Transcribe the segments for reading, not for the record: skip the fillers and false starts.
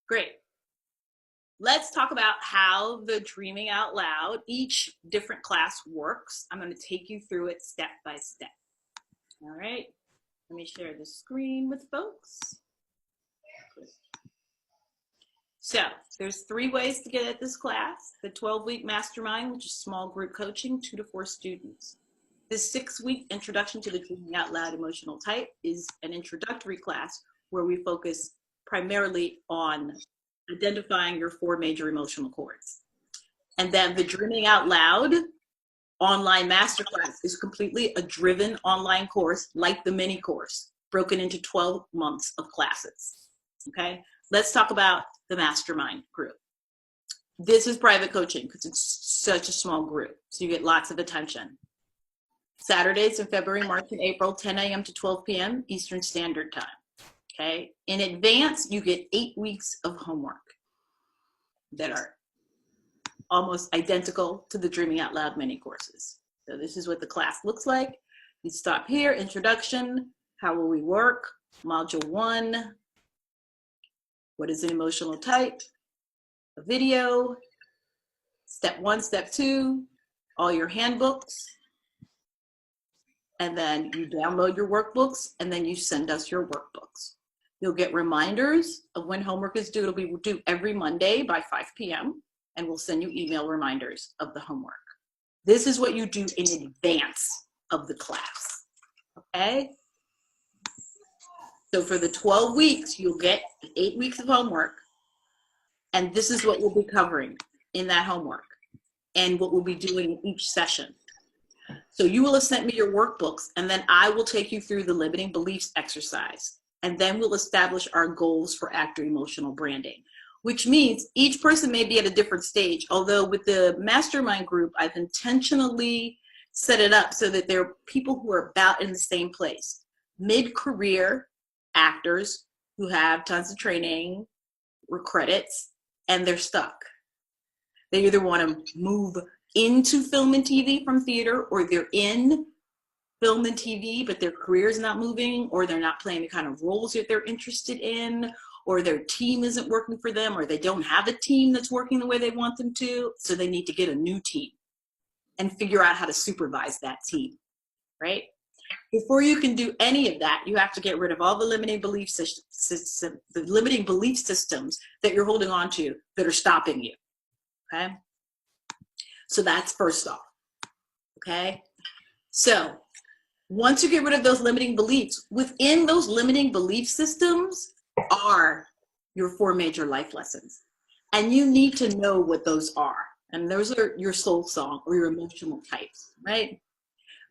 Great. Let's talk about how the Dreaming Out Loud, each different class works. I'm going to take you through it step by step. All right. Let me share the screen with folks. So there's 3 ways to get at this class. The 12-week mastermind, which is small group coaching, 2 to 4 students. The 6-week introduction to the Dreaming Out Loud emotional type is an introductory class where we focus primarily on identifying your 4 major emotional chords. And then the Dreaming Out Loud online masterclass is completely a driven online course, like the mini course, broken into 12 months of classes. Okay, let's talk about the mastermind group. This is private coaching because it's such a small group, so you get lots of attention. Saturdays in February, March, and April, 10 a.m. to 12 p.m. Eastern Standard Time. Okay, in advance, you get 8 weeks of homework that are almost identical to the Dreaming Out Loud mini courses. So this is what the class looks like. You stop here, introduction, how will we work? Module 1, what is an emotional type? A video, step 1, step 2, all your handbooks, and then you download your workbooks, and then you send us your workbooks. You'll get reminders of when homework is due. It'll be due every Monday by 5 p.m. and we'll send you email reminders of the homework. This is what you do in advance of the class, okay? So for the 12 weeks, you'll get 8 weeks of homework, and this is what we'll be covering in that homework and what we'll be doing in each session. So you will have sent me your workbooks, and then I will take you through the limiting beliefs exercise, and then we'll establish our goals for actor emotional branding, which means each person may be at a different stage, although with the mastermind group, I've intentionally set it up so that there are people who are about in the same place. Mid-career actors who have tons of training or credits, and they're stuck. They either want to move into film and TV from theater, or they're in film and TV, but their career is not moving, or they're not playing the kind of roles that they're interested in, or their team isn't working for them, or they don't have a team that's working the way they want them to, so they need to get a new team and figure out how to supervise that team, right? Before you can do any of that, you have to get rid of all the limiting belief systems that you're holding on to that are stopping you, okay? So that's first off, okay? So once you get rid of those limiting beliefs, within those limiting belief systems are your 4 major life lessons. And you need to know what those are. And those are your soul song or your emotional types, right?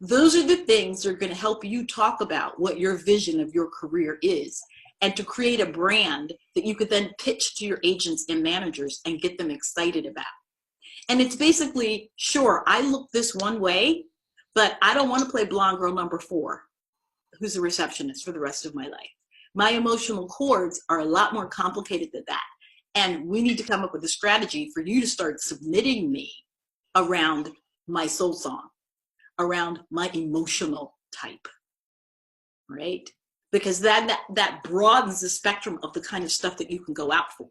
Those are the things that are going to help you talk about what your vision of your career is, and to create a brand that you could then pitch to your agents and managers and get them excited about. And it's basically, sure, I look this one way, but I don't want to play blonde girl number 4, who's a receptionist for the rest of my life. My emotional chords are a lot more complicated than that. And we need to come up with a strategy for you to start submitting me around my soul song, around my emotional type, right? Because that broadens the spectrum of the kind of stuff that you can go out for,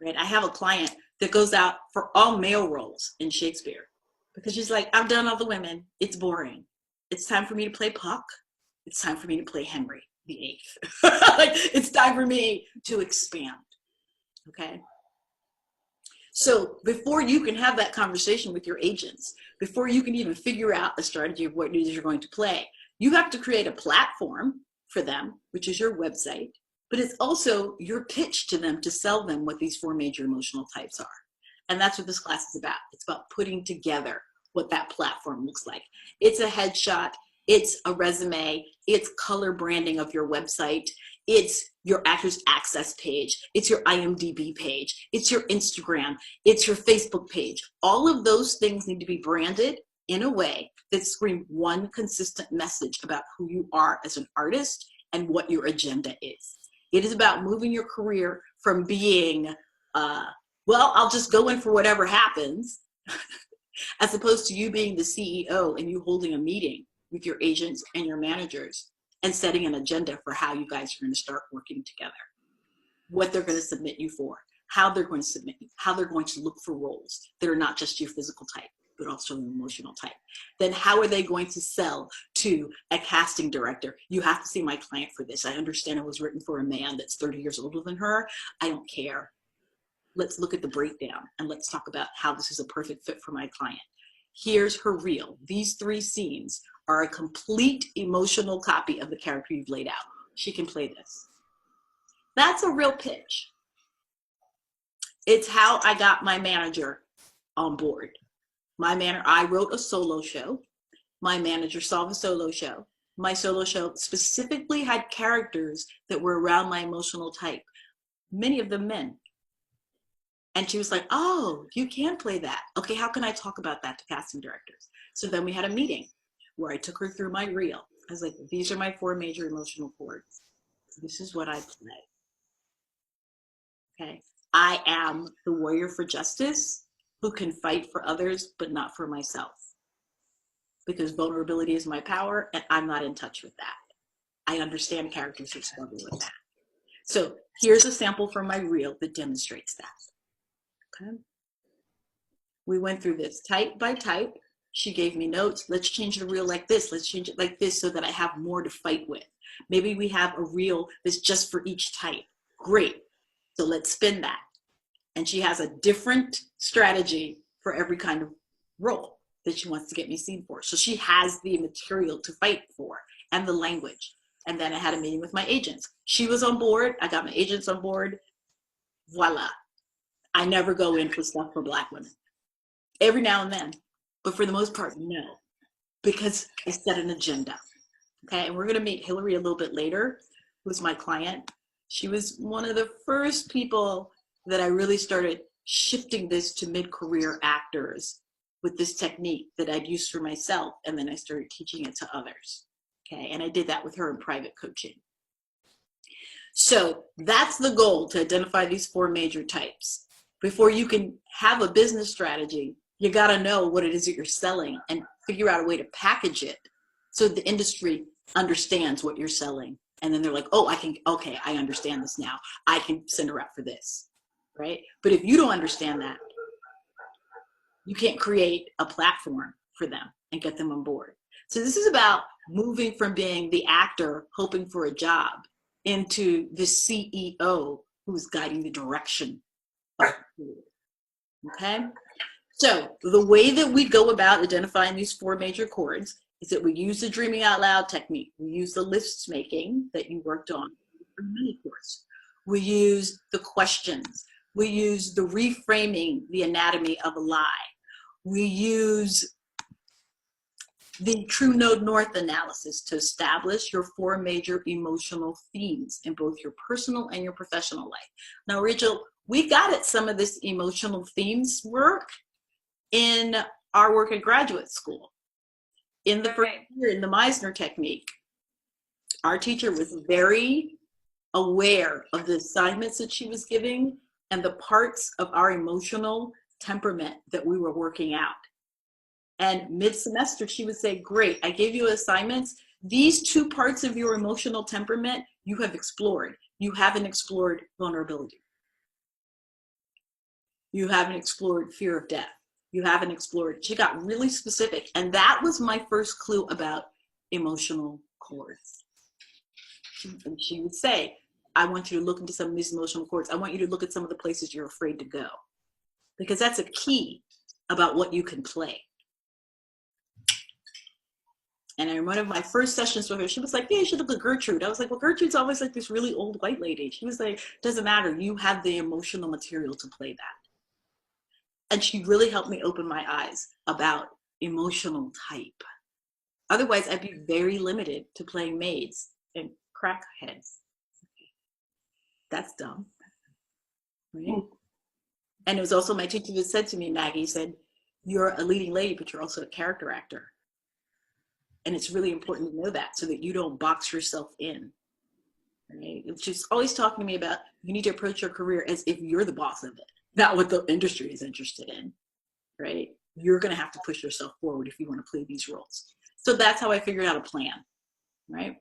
right? I have a client that goes out for all male roles in Shakespeare because she's like, I've done all the women, it's boring. It's time for me to play Puck. It's time for me to play Henry VIII. Like, it's time for me to expand, okay? So before you can have that conversation with your agents, before you can even figure out a strategy of what it is you're going to play, you have to create a platform for them, which is your website, but it's also your pitch to them to sell them what these 4 major emotional types are. And that's what this class is about. It's about putting together what that platform looks like. It's a headshot, it's a resume, it's color branding of your website, it's your Actors Access page, it's your IMDb page, it's your Instagram, it's your Facebook page. All of those things need to be branded in a way that scream one consistent message about who you are as an artist and what your agenda is. It is about moving your career from being, well, I'll just go in for whatever happens, as opposed to you being the CEO and you holding a meeting with your agents and your managers and setting an agenda for how you guys are going to start working together. what they're going to submit you for, how they're going to submit you, how they're going to look for roles that are not just your physical type, but also an emotional type. Then how are they going to sell to a casting director? You have to see my client for this. I understand it was written for a man that's 30 years older than her. I don't care. Let's look at the breakdown and let's talk about how this is a perfect fit for my client. Here's her reel. These 3 scenes are a complete emotional copy of the character you've laid out. She can play this. That's a real pitch. It's how I got my manager on board. I wrote a solo show. My manager saw the solo show. My solo show specifically had characters that were around my emotional type, many of them men. And she was like, oh, you can play that. Okay, how can I talk about that to casting directors? So then we had a meeting where I took her through my reel. I was like, these are my 4 major emotional chords. This is what I play. Okay, I am the warrior for justice who can fight for others, but not for myself. Because vulnerability is my power, and I'm not in touch with that. I understand characters who struggle with that. So here's a sample from my reel that demonstrates that. Okay. We went through this type by type. She gave me notes. Let's change the reel like this. Let's change it like this so that I have more to fight with. Maybe we have a reel that's just for each type. Great. So let's spin that. And she has a different strategy for every kind of role that she wants to get me seen for. So she has the material to fight for and the language. And then I had a meeting with my agents. She was on board. I got my agents on board. Voila. I never go in for stuff for Black women. Every now and then. But for the most part, no. Because I set an agenda. Okay, and we're going to meet Hillary a little bit later, who's my client. She was one of the first people that I really started shifting this to mid-career actors with this technique that I'd used for myself, and then I started teaching it to others. Okay, and I did that with her in private coaching. So that's the goal, to identify these 4 major types. Before you can have a business strategy, you got to know what it is that you're selling and figure out a way to package it so the industry understands what you're selling. And then they're like, oh, okay, I understand this now. I can send her out for this, right? But if you don't understand that, you can't create a platform for them and get them on board. So this is about moving from being the actor hoping for a job into the CEO who's guiding the direction of the career. Okay? So the way that we go about identifying these 4 major chords is that we use the dreaming out loud technique. We use the lists making that you worked on for the mini course. We use the questions. We use the reframing the anatomy of a lie. We use the True Node North analysis to establish your 4 major emotional themes in both your personal and your professional life. Now, Rachel, we got at some of this emotional themes work in our work at graduate school. In the first year in the Meisner technique, our teacher was very aware of the assignments that she was giving and the parts of our emotional temperament that we were working out. And mid-semester, she would say, great, I gave you assignments. These 2 parts of your emotional temperament you have explored. You haven't explored vulnerability. You haven't explored fear of death. You haven't explored. She got really specific. And that was my first clue about emotional chords. And she would say, I want you to look into some of these emotional chords. I want you to look at some of the places you're afraid to go. Because that's a key about what you can play. And in one of my first sessions with her, she was like, yeah, you should look at Gertrude. I was like, well, Gertrude's always like this really old white lady. She was like, doesn't matter. You have the emotional material to play that. And she really helped me open my eyes about emotional type. Otherwise, I'd be very limited to playing maids and crackheads. That's dumb. Right? And it was also my teacher that said to me, Maggie said, you're a leading lady, but you're also a character actor. And it's really important to know that so that you don't box yourself in. Right? She's always talking to me about, you need to approach your career as if you're the boss of it, not what the industry is interested in, right? You're going to have to push yourself forward if you want to play these roles. So that's how I figured out a plan, right?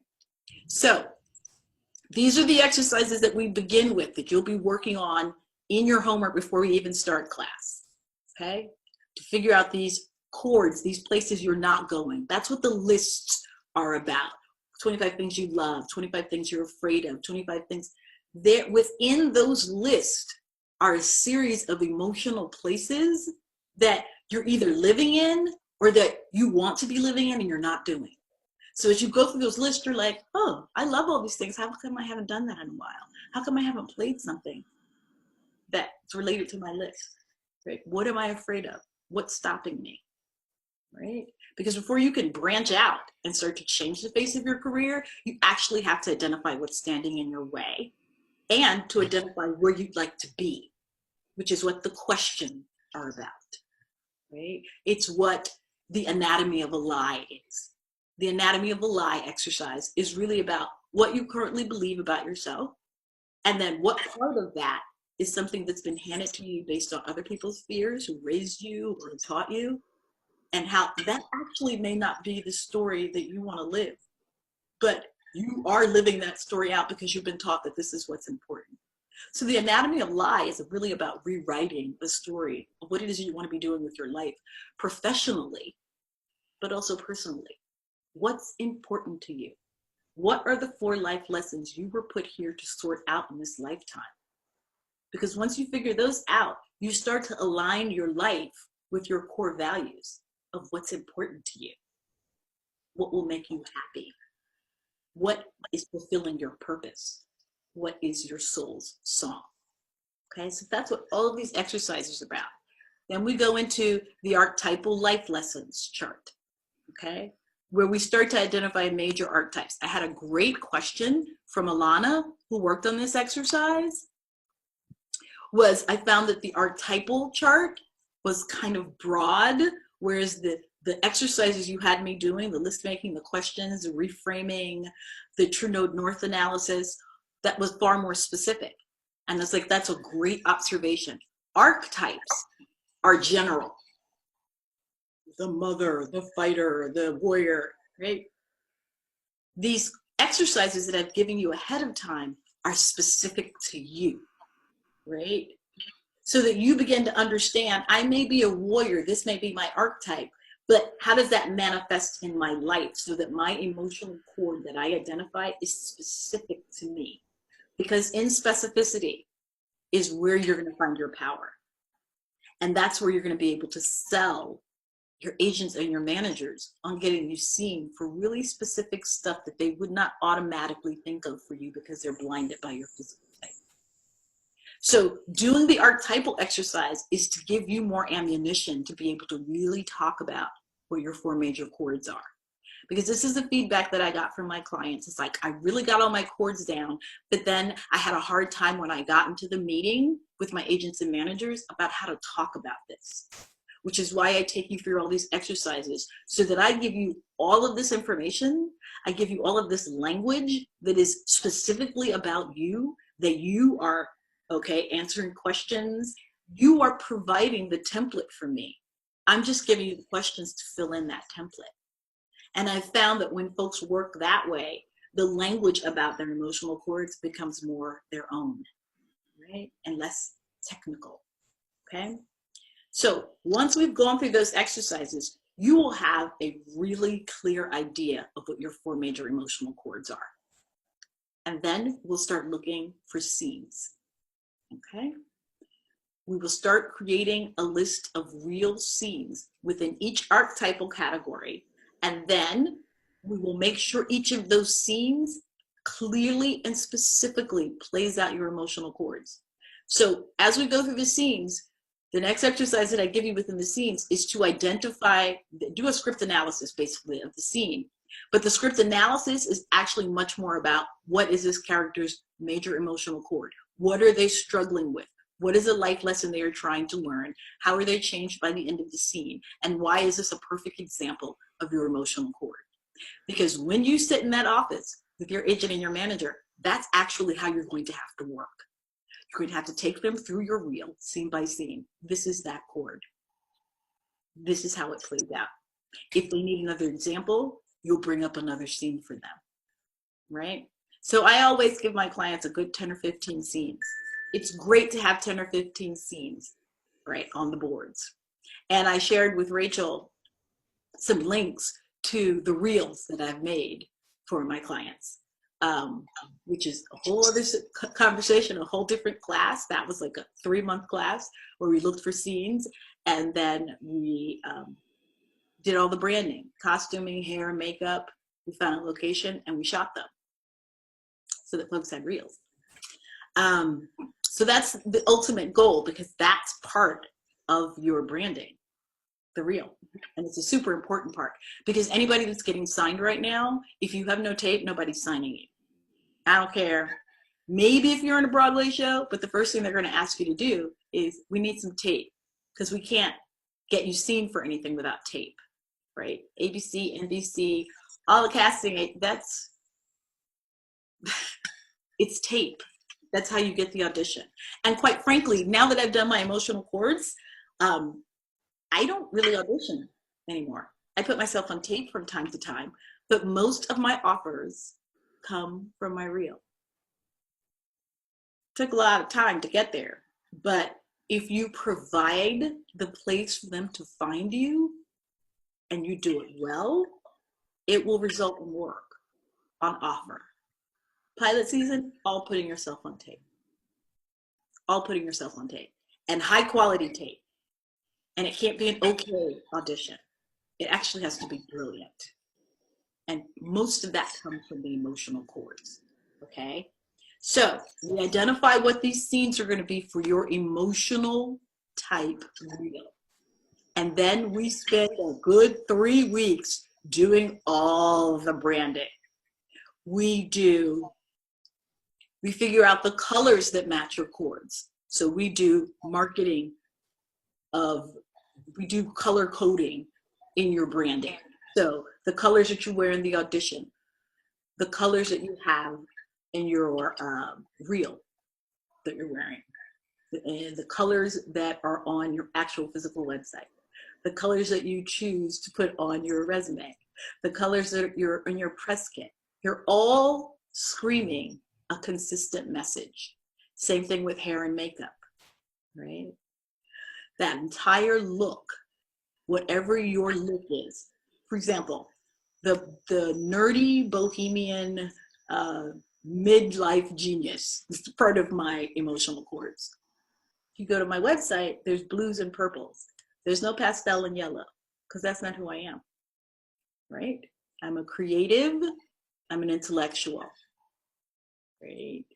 So These are the exercises that we begin with, that you'll be working on in your homework before we even start class, okay? To figure out these chords, these places you're not going. That's what the lists are about. 25 things you love, 25 things you're afraid of, 25 things. There, within those lists are a series of emotional places that you're either living in or that you want to be living in and you're not doing. So as you go through those lists, you're like, oh, I love all these things. How come I haven't done that in a while? How come I haven't played something that's related to my list? Right? What am I afraid of? What's stopping me? Right? Because before you can branch out and start to change the face of your career, you actually have to identify what's standing in your way and to identify where you'd like to be, which is what the questions are about. Right? It's what the anatomy of a lie is. The anatomy of a lie exercise is really about what you currently believe about yourself, and then what part of that is something that's been handed to you based on other people's fears who raised you or taught you, and how that actually may not be the story that you want to live, but you are living that story out because you've been taught that this is what's important. So the anatomy of lie is really about rewriting the story of what it is you want to be doing with your life professionally, but also personally. What's important to you? What are the 4 life lessons you were put here to sort out in this lifetime? Because once you figure those out, you start to align your life with your core values of what's important to you. What will make you happy? What is fulfilling your purpose? What is your soul's song? Okay, so that's what all of these exercises are about. Then we go into the archetypal life lessons chart, okay, where we start to identify major archetypes. I had a great question from Alana, who worked on this exercise. I found that the archetypal chart was kind of broad, whereas the exercises you had me doing, the list making, the questions, the reframing, the True Node North analysis, that was far more specific. And it's like, that's a great observation. Archetypes are general. The mother, the fighter, the warrior, right? These exercises that I've given you ahead of time are specific to you, right? So that you begin to understand, I may be a warrior, this may be my archetype, but how does that manifest in my life so that my emotional core that I identify is specific to me? Because in specificity is where you're going to find your power. And that's where you're going to be able to sell your agents and your managers on getting you seen for really specific stuff that they would not automatically think of for you because they're blinded by your physical type. So doing the archetypal exercise is to give you more ammunition to be able to really talk about what your 4 major chords are. Because this is the feedback that I got from my clients. It's like, I really got all my chords down, but then I had a hard time when I got into the meeting with my agents and managers about how to talk about this, which is why I take you through all these exercises so that I give you all of this information. I give you all of this language that is specifically about you, that you are, okay, answering questions. You are providing the template for me. I'm just giving you the questions to fill in that template. And I found that when folks work that way, the language about their emotional chords becomes more their own, right? And less technical, okay? So once we've gone through those exercises, you will have a really clear idea of what your 4 major emotional chords are. And then we'll start looking for scenes, okay? We will start creating a list of real scenes within each archetypal category. And then we will make sure each of those scenes clearly and specifically plays out your emotional chords. So as we go through the scenes, the next exercise that I give you within the scenes is to identify, do a script analysis basically of the scene. But the script analysis is actually much more about what is this character's major emotional chord? What are they struggling with? What is a life lesson they are trying to learn? How are they changed by the end of the scene? And why is this a perfect example of your emotional chord? Because when you sit in that office with your agent and your manager, that's actually how you're going to have to work. You're going to have to take them through your reel, scene by scene. This is that chord. This is how it plays out. If they need another example, you'll bring up another scene for them, right? So I always give my clients a good 10 or 15 scenes. It's great to have 10 or 15 scenes, right, on the boards. And I shared with Rachel some links to the reels that I've made for my clients, which is a whole other conversation, a whole different class. That was like a 3-month class where we looked for scenes, and then we did all the branding, costuming, hair, makeup. We found a location and we shot them so that folks had reels. So that's the ultimate goal, because that's part of your branding, the reel. And it's a super important part, because anybody that's getting signed right now, if you have no tape, nobody's signing you. I don't care. Maybe if you're in a Broadway show, but the first thing they're going to ask you to do is, we need some tape, because we can't get you seen for anything without tape, right? ABC, NBC, all the casting, that's, it's tape. That's how you get the audition. And quite frankly, now that I've done my emotional chords, I don't really audition anymore. I put myself on tape from time to time, but most of my offers come from my reel. Took a lot of time to get there, but if you provide the place for them to find you and you do it well, it will result in work on offer. Pilot season, all putting yourself on tape. All putting yourself on tape, and high quality tape. And it can't be an okay audition. It actually has to be brilliant. And most of that comes from the emotional chords, okay? So we identify what these scenes are gonna be for your emotional type reel. And then we spend a good 3 weeks doing all the branding. We figure out the colors that match your chords. So we do marketing we do color coding in your branding. So the colors that you wear in the audition, the colors that you have in your reel that you're wearing, and the colors that are on your actual physical website, the colors that you choose to put on your resume, the colors that are in your press kit. You're all screaming a consistent message. Same thing with hair and makeup, right? That entire look, whatever your look is. For example, the nerdy bohemian midlife genius is part of my emotional chords. If you go to my website, there's blues and purples. There's no pastel and yellow, because that's not who I am, right? I'm a creative, I'm an intellectual, right?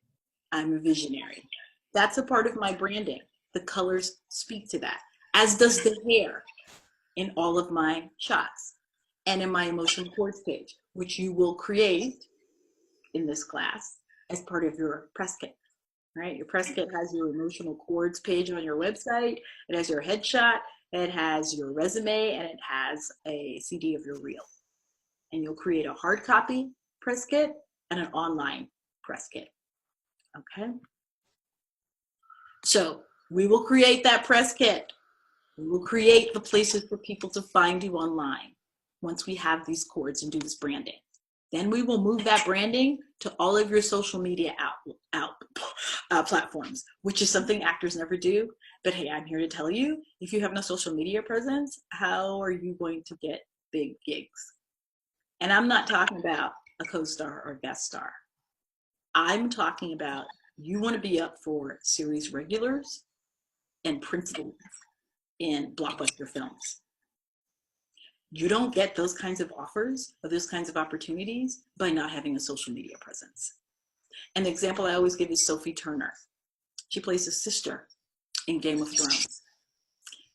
I'm a visionary. That's a part of my branding. The colors speak to that, as does the hair in all of my shots and in my emotional chords page, which you will create in this class as part of your press kit, right? Your press kit has your emotional chords page on your website. It has your headshot, it has your resume, and it has a CD of your reel. And you'll create a hard copy press kit and an online press kit, okay? So we will create that press kit. We will create the places for people to find you online once we have these chords and do this branding. Then we will move that branding to all of your social media platforms, which is something actors never do. But hey, I'm here to tell you, if you have no social media presence, how are you going to get big gigs? And I'm not talking about a co-star or guest star. I'm talking about, you want to be up for series regulars and principals in blockbuster films. You don't get those kinds of offers or those kinds of opportunities by not having a social media presence. An example I always give is Sophie Turner. She plays a sister in Game of Thrones.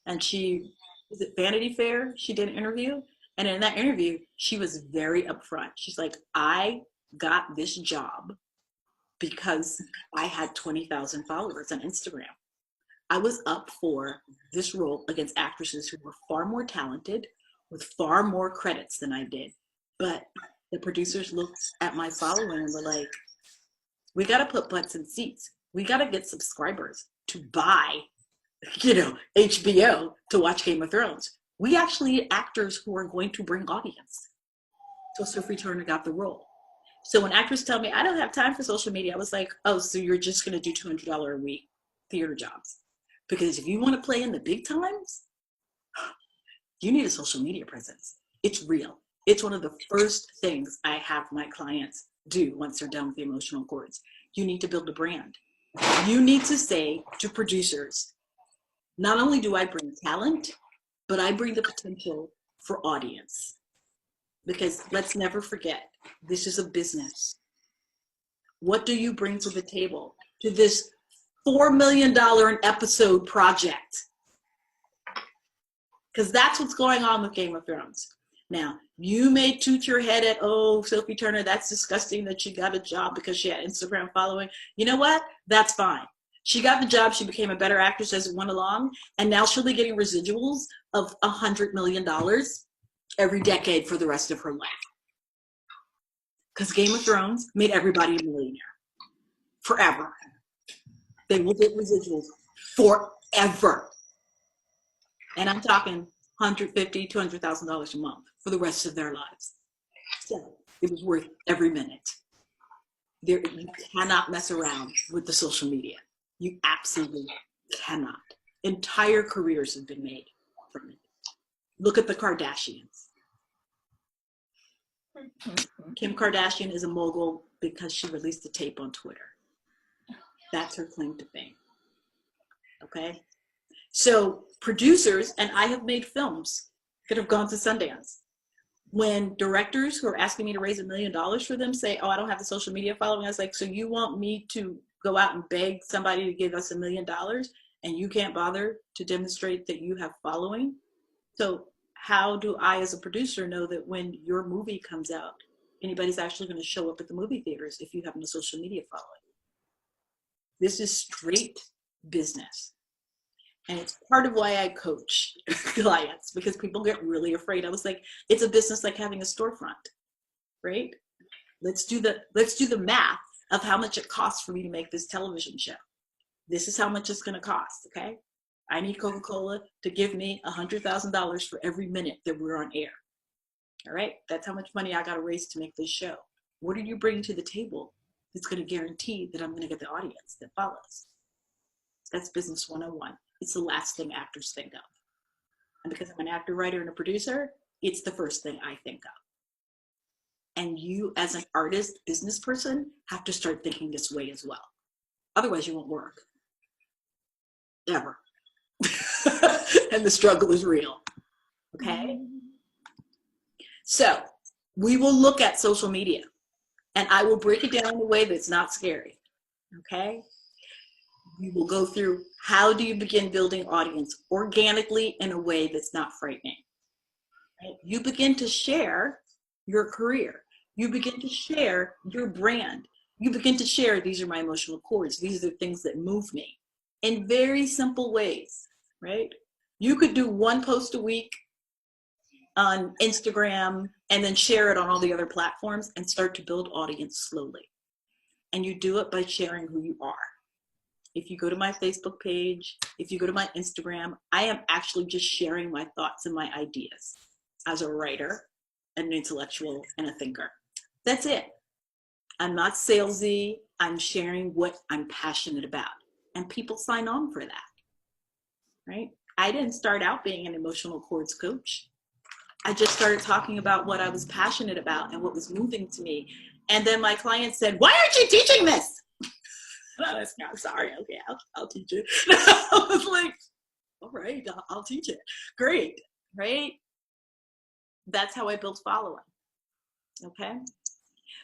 And she was at Vanity Fair, she did an interview. And in that interview, she was very upfront. She's like, I got this job because I had 20,000 followers on Instagram. I was up for this role against actresses who were far more talented, with far more credits than I did. But the producers looked at my following and were like, we got to put butts in seats. We got to get subscribers to buy, HBO to watch Game of Thrones. We actually need actors who are going to bring audience. So Sophie Turner got the role. So when actors tell me, I don't have time for social media, I was like, oh, so you're just going to do $200 a week theater jobs. Because if you want to play in the big times, you need a social media presence. It's real. It's one of the first things I have my clients do once they're done with the emotional chords. You need to build a brand. You need to say to producers, not only do I bring talent, but I bring the potential for audience. Because let's never forget, this is a business. What do you bring to the table, to this $4 million an episode project? Because that's what's going on with Game of Thrones. Now, you may toot your head at, oh, Sophie Turner, that's disgusting that she got a job because she had Instagram following. You know what? That's fine. She got the job. She became a better actress as it went along. And now she'll be getting residuals of $100 million every decade for the rest of her life. Because Game of Thrones made everybody a millionaire. Forever. They will get residuals forever. And I'm talking $150,000, $200,000 a month for the rest of their lives. So it was worth every minute. You cannot mess around with the social media. You absolutely cannot. Entire careers have been made from it. Look at the Kardashians. Kim Kardashian is a mogul because she released a tape on Twitter. That's her claim to fame. Okay? So producers, and I have made films that have gone to Sundance. When directors who are asking me to raise $1 million for them say, oh, I don't have the social media following, I was like, so you want me to go out and beg somebody to give us $1 million and you can't bother to demonstrate that you have following? So how do I, as a producer, know that when your movie comes out, anybody's actually going to show up at the movie theaters if you have no social media following? This is straight business. And it's part of why I coach clients, because people get really afraid. I was like, it's a business like having a storefront, right? Let's do the math of how much it costs for me to make this television show. This is how much it's going to cost, okay? I need Coca-Cola to give me $100,000 for every minute that we're on air. All right? That's how much money I got to raise to make this show. What are you bringing to the table that's going to guarantee that I'm going to get the audience that follows? That's business 101. It's the last thing actors think of. And because I'm an actor, writer, and a producer, it's the first thing I think of. And you, as an artist, business person, have to start thinking this way as well. Otherwise, you won't work. Ever. And the struggle is real. Okay? So, we will look at social media. And I will break it down in a way that's not scary. Okay? We will go through how do you begin building audience organically in a way that's not frightening. Right? You begin to share your career. You begin to share your brand. You begin to share, these are my emotional chords. These are the things that move me in very simple ways, right? You could do one post a week on Instagram and then share it on all the other platforms and start to build audience slowly. And you do it by sharing who you are. If you go to my Facebook page, if you go to my Instagram, I am actually just sharing my thoughts and my ideas as a writer, an intellectual, and a thinker. That's it. I'm not salesy. I'm sharing what I'm passionate about. And people sign on for that, right? I didn't start out being an emotional chords coach. I just started talking about what I was passionate about and what was moving to me. And then my client said, why aren't you teaching this? I'm sorry, okay, I'll teach it. I was like, all right, I'll teach it. Great, right? That's how I built following, okay?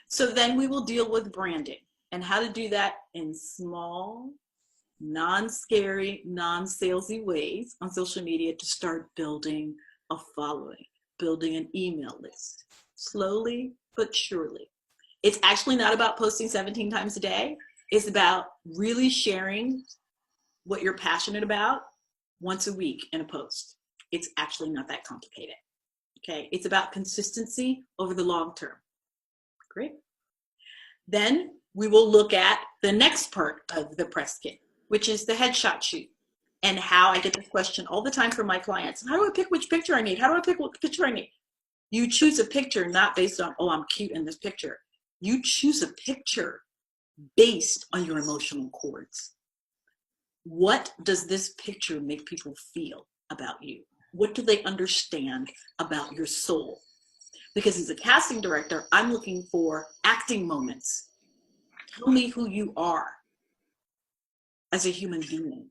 So then we will deal with branding and how to do that in small, non-scary, non-salesy ways on social media to start building a following, building an email list, slowly but surely. It's actually not about posting 17 times a day. It's about really sharing what you're passionate about once a week in a post. It's actually not that complicated. Okay, it's about consistency over the long term. Great. Then we will look at the next part of the press kit, which is the headshot shoot, and how I get this question all the time from my clients. How do I pick which picture I need? How do I pick what picture I need? You choose a picture not based on, oh, I'm cute in this picture. You choose a picture based on your emotional cords. What does this picture make people feel about you? What do they understand about your soul? Because as a casting director, I'm looking for acting moments. Tell me who you are as a human being.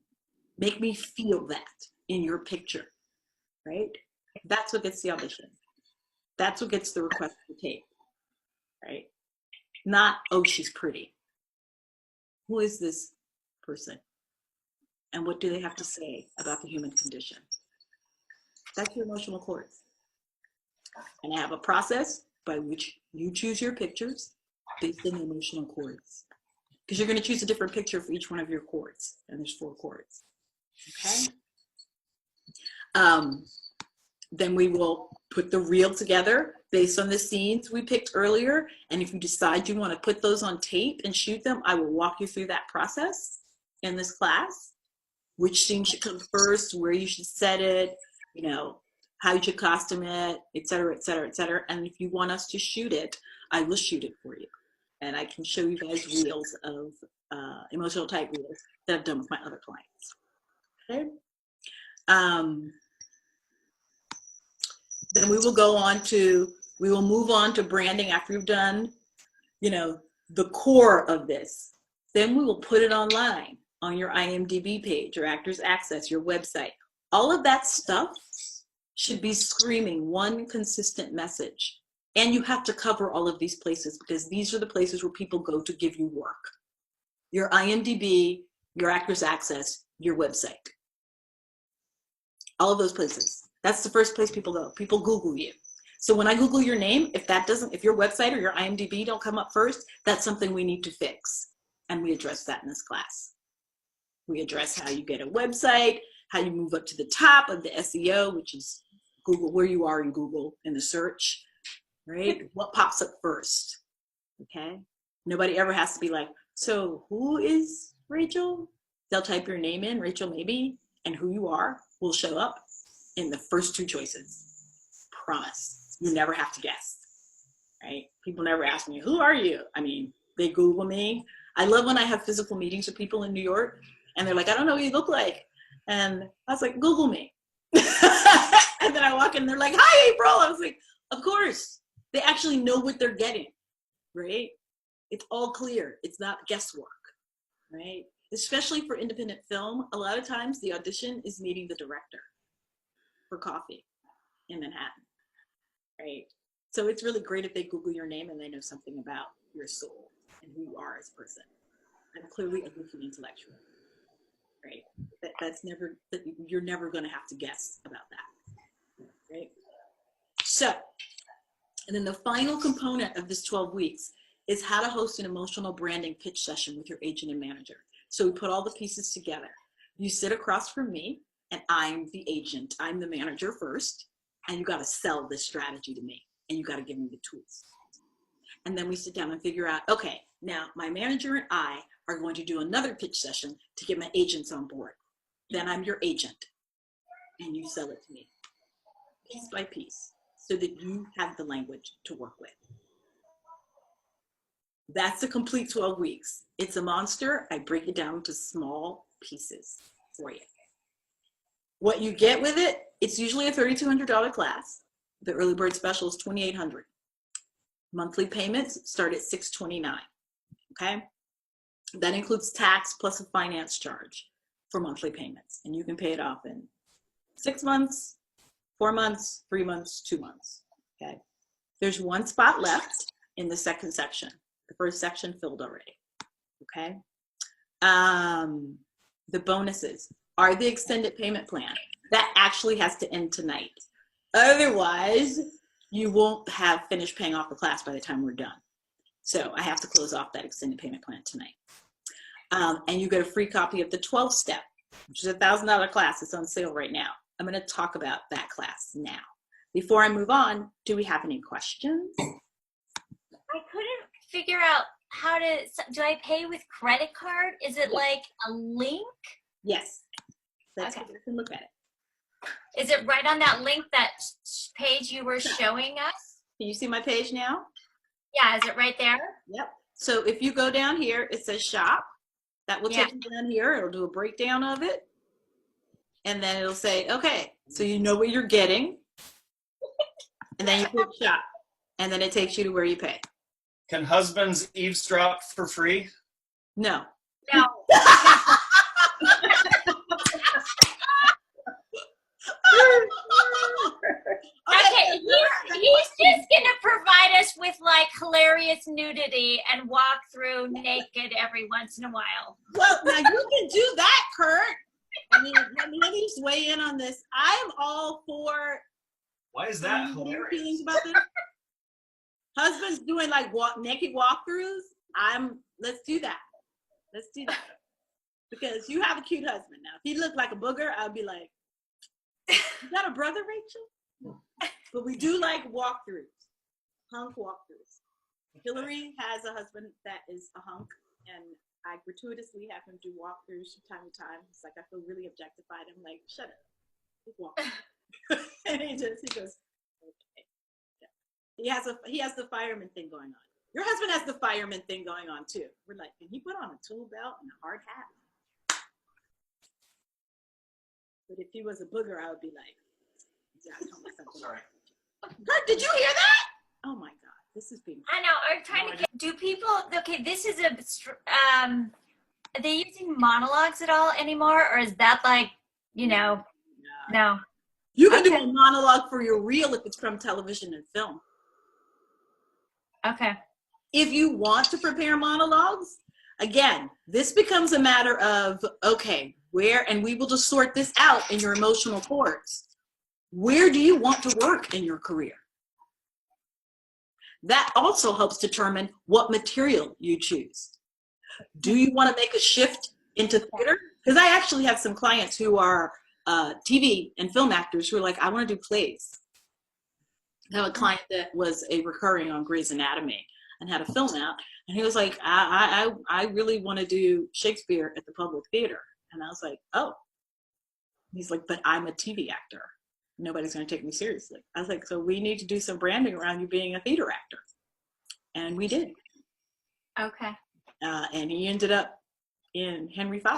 Make me feel that in your picture, right? That's what gets the audition. That's what gets the request for tape, right? Not, oh, she's pretty. Who is this person? And what do they have to say about the human condition? That's your emotional cords. And I have a process by which you choose your pictures based on the emotional cords. Because you're going to choose a different picture for each one of your cords. And there's 4 cords. Okay? Then we will put the reel together based on the scenes we picked earlier. And if you decide you want to put those on tape and shoot them, I will walk you through that process in this class. Which scene should come first, where you should set it, you know, how you should costume it, et cetera, et cetera, et cetera. And if you want us to shoot it, I will shoot it for you. And I can show you guys reels of emotional type reels that I've done with my other clients. Okay. Then we will move on to branding after you've done, you know, the core of this. Then we will put it online on your IMDb page, your Actors Access, your website. All of that stuff should be screaming one consistent message. And you have to cover all of these places because these are the places where people go to give you work. Your IMDb, your Actors Access, your website. All of those places. That's the first place people go. People Google you. So when I Google your name, if your website or your IMDb don't come up first, that's something we need to fix. And we address that in this class. We address how you get a website, how you move up to the top of the SEO, which is Google, where you are in Google in the search, right? What pops up first, okay? Nobody ever has to be like, so who is Rachel? They'll type your name in, Rachel maybe, and who you are will show up in the first 2 choices. Promise. You never have to guess, right? People never ask me, who are you? I mean, they Google me. I love when I have physical meetings with people in New York and they're like, I don't know what you look like. And I was like, Google me. And then I walk in and they're like, hi, April. I was like, of course. They actually know what they're getting, right? It's all clear. It's not guesswork, right? Especially for independent film, a lot of times the audition is meeting the director for coffee in Manhattan, right? So it's really great if they Google your name and they know something about your soul and who you are as a person. I'm clearly a goofy intellectual, right? You're never going to have to guess about that, right? So, and then the final component of this 12 weeks is how to host an emotional branding pitch session with your agent and manager. So we put all the pieces together. You sit across from me and I'm the agent. I'm the manager first, and you got to sell this strategy to me and you got to give me the tools. And then we sit down and figure out, okay, now my manager and I are going to do another pitch session to get my agents on board. Then I'm your agent and you sell it to me piece by piece so that you have the language to work with. That's a complete 12 weeks. It's a monster. I break it down to small pieces for you. What you get with it, it's usually a $3,200 class. The early bird special is $2,800. Monthly payments start at $629, okay? That includes tax plus a finance charge for monthly payments. And you can pay it off in 6 months, 4 months, 3 months, 2 months, okay? There's 1 spot left in the second section. The first section filled already, okay? The bonuses are the extended payment plan. That actually has to end tonight. Otherwise, you won't have finished paying off the class by the time we're done. So I have to close off that extended payment plan tonight. And you get a free copy of the 12-step, which is a $1,000 class. It's on sale right now. I'm going to talk about that class now. Before I move on, do we have any questions? I couldn't figure out how to, do I pay with credit card? Is it like a link? Yes. That's okay. what you can look at it. Is it right on that link, that page you were showing us? Can you see my page now? Yeah, is it right there? Yep. So if you go down here, it says shop. That will Yeah. take you down here. It'll do a breakdown of it. And then it'll say, okay, so you know what you're getting. And then you click shop. And then it takes you to where you pay. Can husbands eavesdrop for free? No. No. Okay, he's just gonna provide us with like hilarious nudity and walk through naked every once in a while. Well, now you can do that, Kurt. I mean, let me just weigh in on this. I'm all for. Why is that What are your hilarious? feelings about this? Husbands doing like naked walkthroughs. Let's do that. Let's do that. Because you have a cute husband now. If he looked like a booger, I'd be like, "You got a brother, Rachel?" But we do like walkthroughs, hunk walkthroughs. Hillary has a husband that is a hunk, and I gratuitously have him do walkthroughs from time to time. It's like I feel really objectified. I'm like, shut up, just walk. And he goes, okay. Yeah. He has the fireman thing going on. Your husband has the fireman thing going on too. We're like, can he put on a tool belt and a hard hat? But if he was a booger, I would be like, yeah, Sorry. Kurt, did you hear that? Oh my God, this is being. I know. I'm trying to get. Do people? Okay, this is a. Are they using monologues at all anymore, or is that like, no? You can do Okay. a monologue for your reel if it's from television and film. Okay. If you want to prepare monologues, again, this becomes a matter of, okay, where, and we will just sort this out in your emotional cords. Where do you want to work in your career? That also helps determine what material you choose. Do you want to make a shift into theater? Because I actually have some clients who are TV and film actors who are like, I want to do plays. I have a client that was a recurring on Grey's Anatomy and had a film out, and he was like, I really want to do Shakespeare at the Public Theater. And I was like, oh. He's like, but I'm a TV actor. Nobody's going to take me seriously. I was like, so we need to do some branding around you being a theater actor. And we did. Okay. And he ended up in Henry V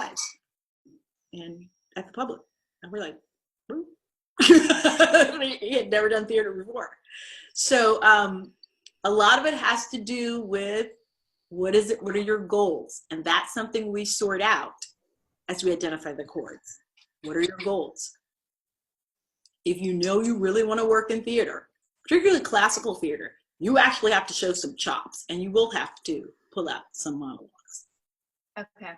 and at the Public. And we're like, woo. He had never done theater before. So a lot of it has to do with what are your goals? And that's something we sort out as we identify the chords. What are your goals? If you know you really want to work in theater, particularly classical theater, you actually have to show some chops, and you will have to pull out some monologues. Okay.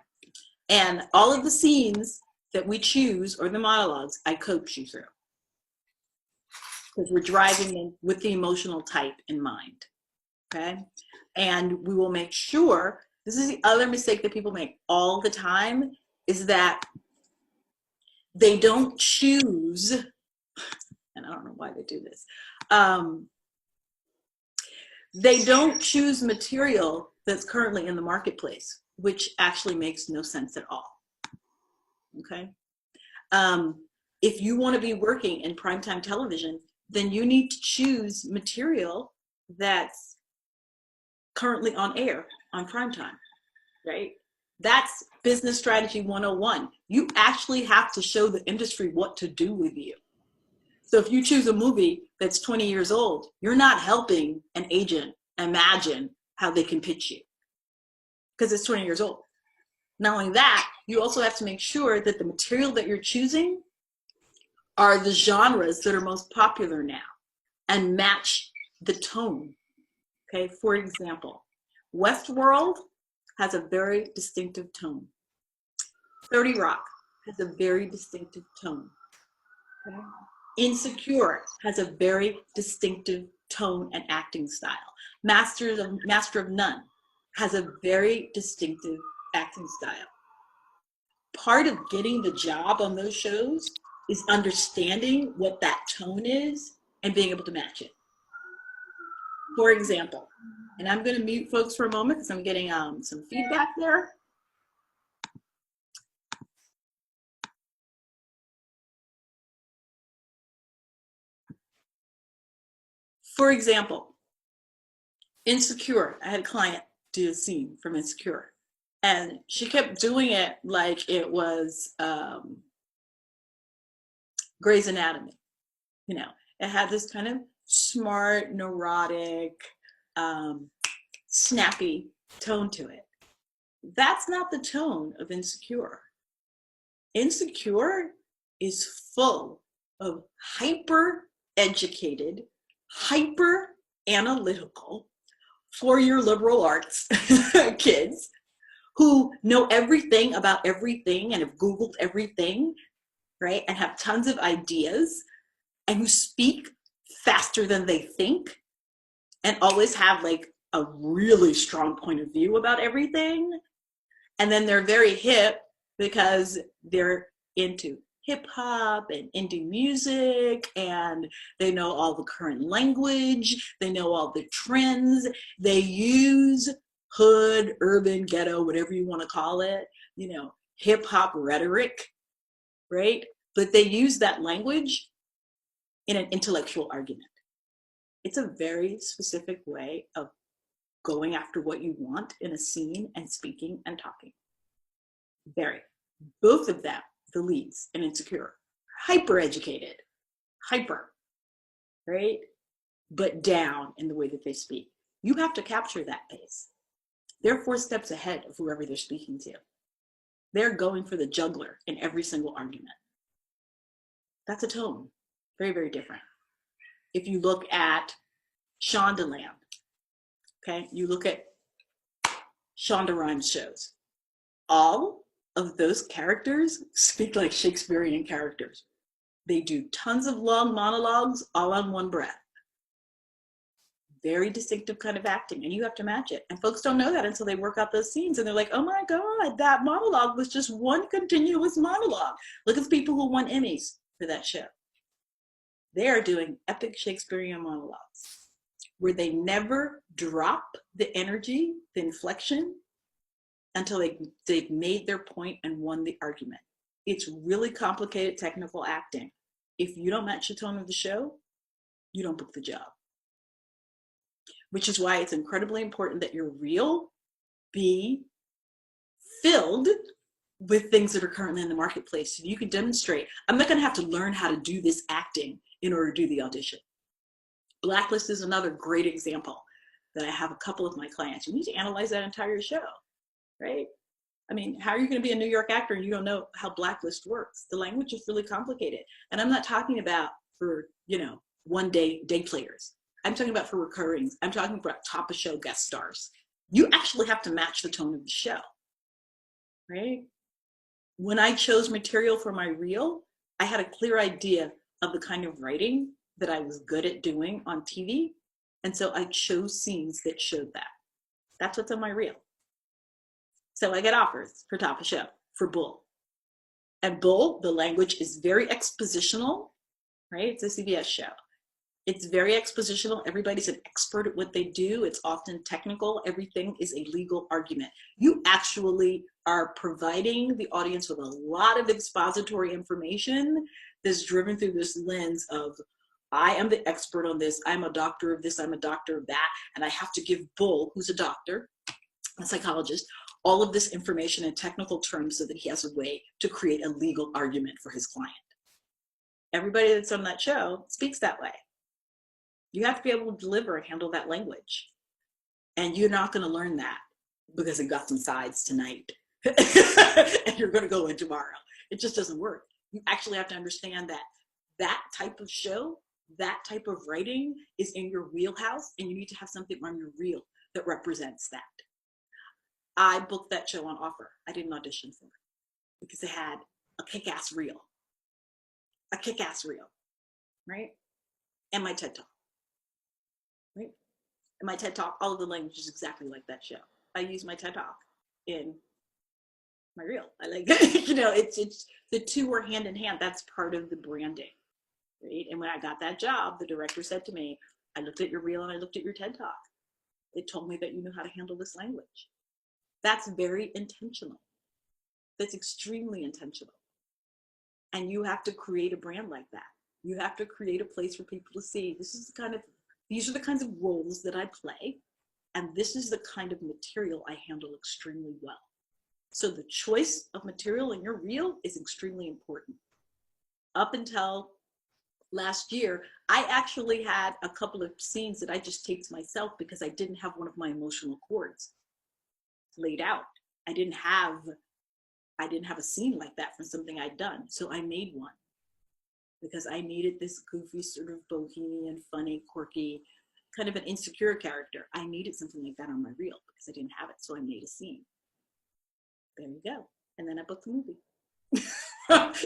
And all of the scenes that we choose, or the monologues, I coach you through. Because we're driving them with the emotional type in mind, okay? And we will make sure, this is the other mistake that people make all the time, is that they don't choose, and I don't know why they do this, they don't choose material that's currently in the marketplace, which actually makes no sense at all, okay? If you want to be working in primetime television, then you need to choose material that's currently on air on primetime, right? That's business strategy 101. You actually have to show the industry what to do with you. So if you choose a movie that's 20 years old, you're not helping an agent imagine how they can pitch you because it's 20 years old. Not only that, you also have to make sure that the material that you're choosing are the genres that are most popular now and match the tone. Okay, for example, Westworld has a very distinctive tone. 30 Rock has a very distinctive tone. Okay? Insecure has a very distinctive tone and acting style. Master of None has a very distinctive acting style. Part of getting the job on those shows is understanding what that tone is and being able to match it. For example, and I'm going to mute folks for a moment because I'm getting some feedback there. For example, Insecure. I had a client do a scene from Insecure, and she kept doing it like it was Grey's Anatomy. You know, it had this kind of smart, neurotic, um, snappy tone to it. That's not the tone of Insecure. Insecure is full of hyper educated, hyper analytical, 4-year liberal arts kids who know everything about everything and have Googled everything, right? And have tons of ideas and who speak faster than they think and always have like a really strong point of view about everything. And then they're very hip because they're into hip hop and indie music, and they know all the current language, they know all the trends, they use hood, urban, ghetto, whatever you want to call it, you know, hip hop rhetoric, right? But they use that language in an intellectual argument. It's a very specific way of going after what you want in a scene and speaking and talking. Very. Both of them, the leads in Insecure, hyper educated, hyper, right? But down in the way that they speak. You have to capture that pace. They're 4 steps ahead of whoever they're speaking to. They're going for the juggler in every single argument. That's a tone. Very, very different. If you look at Shondaland, okay, you look at Shonda Rhimes shows, all of those characters speak like Shakespearean characters. They do tons of long monologues all on one breath. Very distinctive kind of acting, and you have to match it. And folks don't know that until they work out those scenes, and they're like, oh my God, that monologue was just one continuous monologue. Look at the people who won Emmys for that show. They are doing epic Shakespearean monologues where they never drop the energy, the inflection, until they've made their point and won the argument. It's really complicated technical acting. If you don't match the tone of the show, you don't book the job. Which is why it's incredibly important that your reel be filled with things that are currently in the marketplace. So you can demonstrate, I'm not gonna have to learn how to do this acting in order to do the audition. Blacklist is another great example that I have a couple of my clients. You need to analyze that entire show, right? I mean, how are you going to be a New York actor and you don't know how Blacklist works? The language is really complicated. And I'm not talking about for, you know, one day players. I'm talking about for recurrings. I'm talking about top of show guest stars. You actually have to match the tone of the show, right? When I chose material for my reel, I had a clear idea of the kind of writing that I was good at doing on TV. And so I chose scenes that showed that. That's what's on my reel. So I get offers for top of show for Bull. And Bull, the language is very expositional, right? It's a CBS show. It's very expositional. Everybody's an expert at what they do. It's often technical. Everything is a legal argument. You actually are providing the audience with a lot of expository information that's driven through this lens of, I am the expert on this. I'm a doctor of this. I'm a doctor of that. And I have to give Bull, who's a doctor, a psychologist, all of this information in technical terms so that he has a way to create a legal argument for his client. Everybody that's on that show speaks that way. You have to be able to deliver and handle that language. And you're not going to learn that because it got some sides tonight and you're going to go in tomorrow. It just doesn't work. You actually have to understand that that type of show, that type of writing is in your wheelhouse, and you need to have something on your reel that represents that. I booked that show on offer. I didn't audition for it because it had a kick-ass reel. A kick-ass reel, right? And my TED Talk, right? And my TED Talk, all of the language is exactly like that show. I use my TED Talk in my reel. I like, you know, it's the two were hand in hand. That's part of the branding, right? And when I got that job, the director said to me, I looked at your reel and I looked at your TED Talk. It told me that you know how to handle this language. That's very intentional. That's extremely intentional. And you have to create a brand like that. You have to create a place for people to see, these are the kinds of roles that I play. And this is the kind of material I handle extremely well. So the choice of material in your reel is extremely important. Up until last year, I actually had a couple of scenes that I just taped myself because I didn't have one of my emotional chords laid out. I didn't have a scene like that from something I'd done. So I made one because I needed this goofy, sort of bohemian, funny, quirky, kind of an insecure character. I needed something like that on my reel because I didn't have it. So I made a scene. There you go. And then I booked the movie.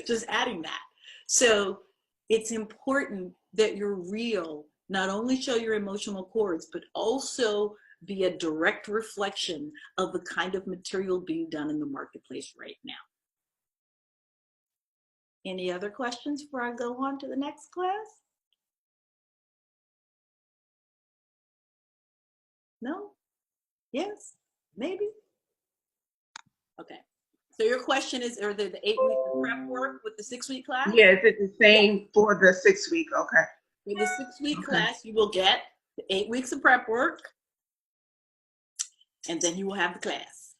Just adding that. So it's important that your reel not only show your emotional chords, but also be a direct reflection of the kind of material being done in the marketplace right now. Any other questions before I go on to the next class? No? Yes? Maybe? Okay. So your question is, are there the 8 weeks of prep work with the 6-week class? Yeah, is it the same for the 6 week? Okay. With the 6-week Okay. class, you will get the 8 weeks of prep work, and then you will have the class.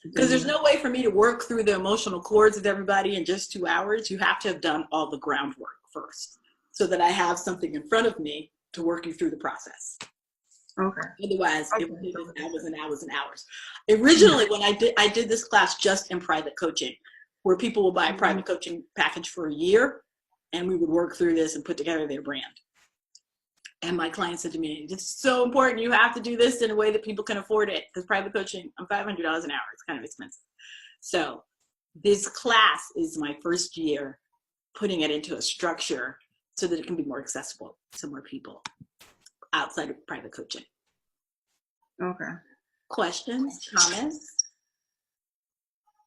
Because there's no way for me to work through the emotional chords with everybody in just 2 hours. You have to have done all the groundwork first so that I have something in front of me to work you through the process. Okay. Otherwise, Okay. it would take hours and hours and hours. Originally, when I did this class just in private coaching, where people will buy a private coaching package for a year, and we would work through this and put together their brand. And my client said to me, it's so important. You have to do this in a way that people can afford it, because private coaching, I'm $500 an hour. It's kind of expensive. So this class is my first year putting it into a structure so that it can be more accessible to more people outside of private coaching. Okay. Questions, comments,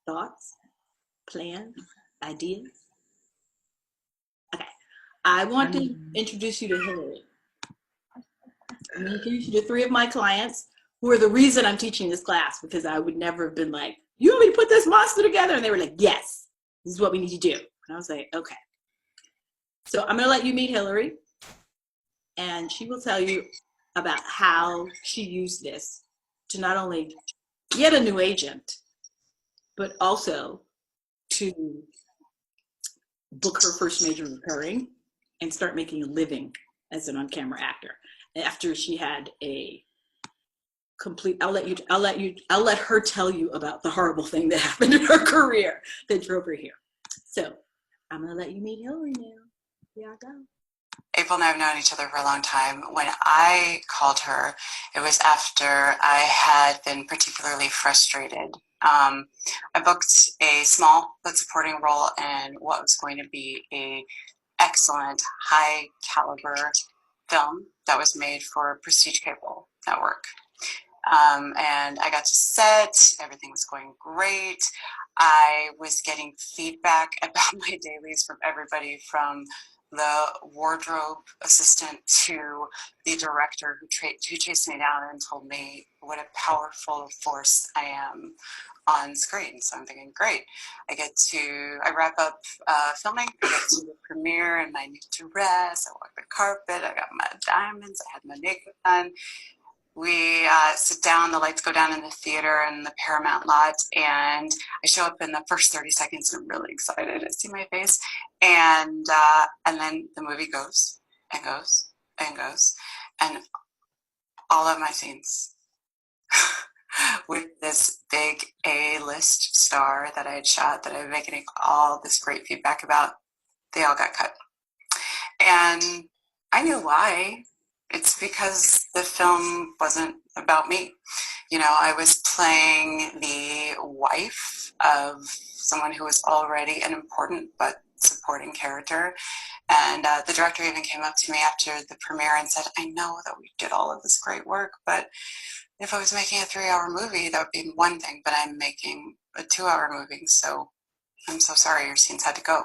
thoughts, plans, ideas? Okay. I want to introduce you to Hillary. I'm going to introduce you to 3 of my clients who are the reason I'm teaching this class, because I would never have been like, you want me to put this monster together? And they were like, yes, this is what we need to do. And I was like, okay. So I'm going to let you meet Hillary, and she will tell you about how she used this to not only get a new agent, but also to book her first major recurring and start making a living as an on-camera actor. After she had a complete, I'll let her tell you about the horrible thing that happened in her career that drove her here. So I'm gonna let you meet Hillary now. Here I go. April and I have known each other for a long time. When I called her, it was after I had been particularly frustrated. I booked a small but supporting role in what was going to be a excellent, high caliber film that was made for Prestige Cable Network. And I got to set, everything was going great. I was getting feedback about my dailies from everybody, from the wardrobe assistant to the director who chased me down and told me what a powerful force I am on screen. So I'm thinking, great. I wrap up filming, I get to the premiere in my new dress, I walk the carpet, I got my diamonds, I had my makeup done. We sit down, the lights go down in the theater and the Paramount lot, and I show up in the first 30 seconds and I'm really excited to see my face. And then the movie goes and goes and goes. And all of my scenes with this big A-list star that I had shot, that I've been getting all this great feedback about, they all got cut. And I knew why. It's because the film wasn't about me. You know, I was playing the wife of someone who was already an important but supporting character. And the director even came up to me after the premiere and said, I know that we did all of this great work, but if I was making a 3-hour movie, that would be one thing, but I'm making a 2-hour movie, so I'm so sorry, your scenes had to go.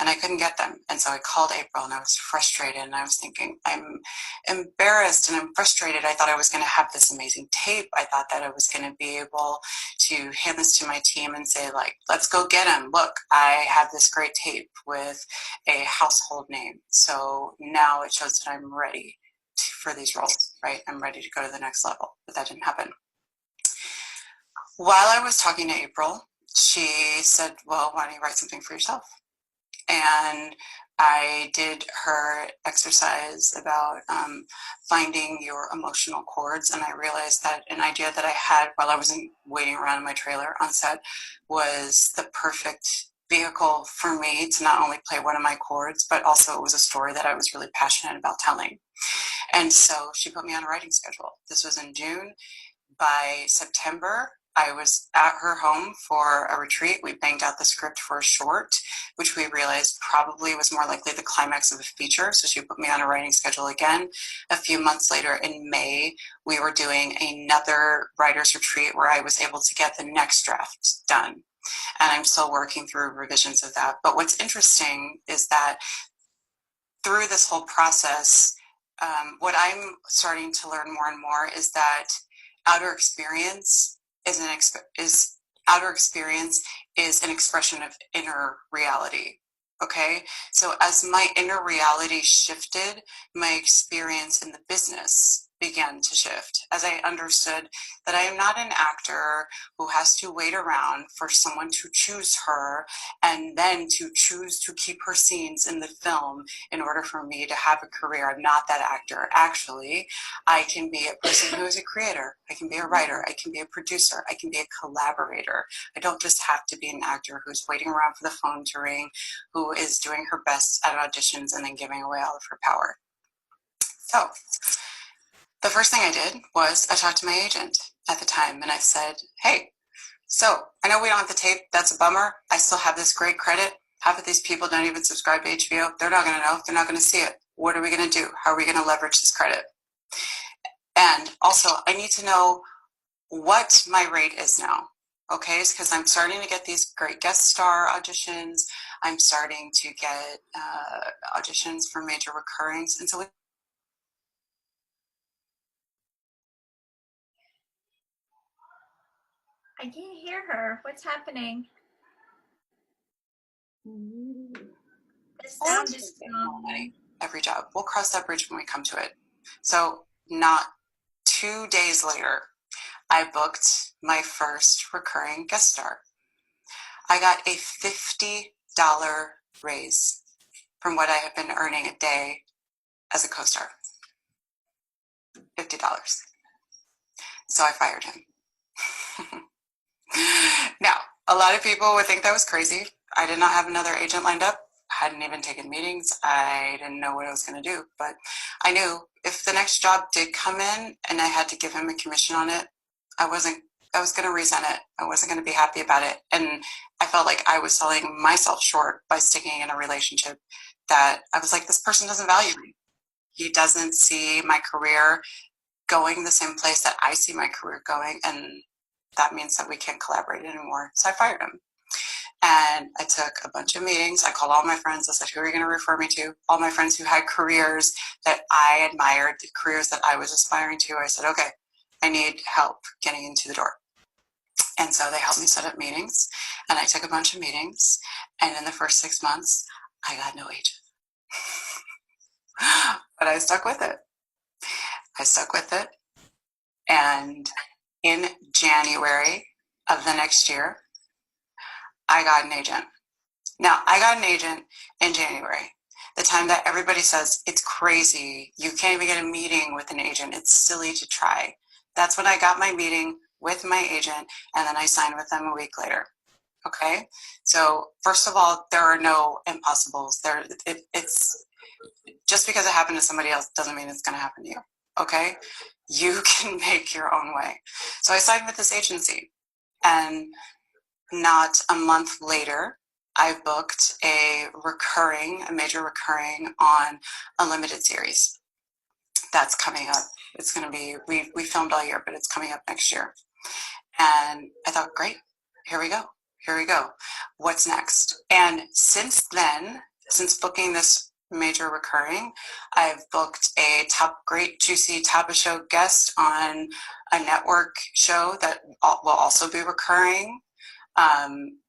And I couldn't get them. And so I called April and I was frustrated, and I was thinking, I'm embarrassed and I'm frustrated. I thought I was going to have this amazing tape. I thought that I was going to be able to hand this to my team and say, like, let's go get him. Look, I have this great tape with a household name. So now it shows that I'm ready for these roles. right? I'm ready to go to the next level, but that didn't happen. While I was talking to April, she said, well, why don't you write something for yourself? And I did her exercise about finding your emotional chords, and I realized that an idea that I had while I was waiting around in my trailer on set was the perfect vehicle for me to not only play one of my chords, but also it was a story that I was really passionate about telling. And so she put me on a writing schedule. This was in June. By September, I was at her home for a retreat. We banged out the script for a short, which we realized probably was more likely the climax of a feature. So she put me on a writing schedule again. A few months later in May, we were doing another writer's retreat where I was able to get the next draft done. And I'm still working through revisions of that. But what's interesting is that through this whole process, what I'm starting to learn more and more is that outer experience is an expression of inner reality. Okay, so as my inner reality shifted, my experience in the business began to shift as I understood that I am not an actor who has to wait around for someone to choose her and then to choose to keep her scenes in the film in order for me to have a career. I'm not that actor. Actually, I can be a person who is a creator. I can be a writer. I can be a producer. I can be a collaborator. I don't just have to be an actor who's waiting around for the phone to ring, who is doing her best at auditions and then giving away all of her power. So the first thing I did was I talked to my agent at the time and I said, hey, so I know we don't have the tape. That's a bummer. I still have this great credit. Half of these people don't even subscribe to HBO. They're not going to know. They're not going to see it. What are we going to do? How are we going to leverage this credit? And also, I need to know what my rate is now. Okay, because I'm starting to get these great guest star auditions. I'm starting to get auditions for major recurrings. And so I can't hear her. What's happening? The sound is gone. every job. We'll cross that bridge when we come to it. So not 2 days later, I booked my first recurring guest star. I got a $50 raise from what I have been earning a day as a co-star. $50. So I fired him. Now, a lot of people would think that was crazy. I did not have another agent lined up. Hadn't even taken meetings. I didn't know what I was going to do, but I knew if the next job did come in and I had to give him a commission on it, I was going to resent it. I wasn't going to be happy about it. And I felt like I was selling myself short by sticking in a relationship that I was like, this person doesn't value me. He doesn't see my career going the same place that I see my career going. And that means that we can't collaborate anymore. So I fired him. And I took a bunch of meetings. I called all my friends. I said, who are you going to refer me to? All my friends who had careers that I admired, the careers that I was aspiring to. I said, okay, I need help getting into the door. And so they helped me set up meetings. And I took a bunch of meetings. And in the first 6 months, I got no agent. But I stuck with it. And in January of the next year, I got an agent. Now, I got an agent in January, the time that everybody says it's crazy. You can't even get a meeting with an agent. It's silly to try. That's when I got my meeting with my agent, and then I signed with them a week later. Okay? So, first of all, there are no impossibles. It's just because it happened to somebody else doesn't mean it's going to happen to you. Okay? You can make your own way. So I signed with this agency, and not a month later, I booked a major recurring on a limited series. That's coming up. It's going to be, we filmed all year, but it's coming up next year. And I thought, great, here we go. What's next? And since then, since booking this major recurring, I've booked a great juicy top of show guest on a network show that will also be recurring.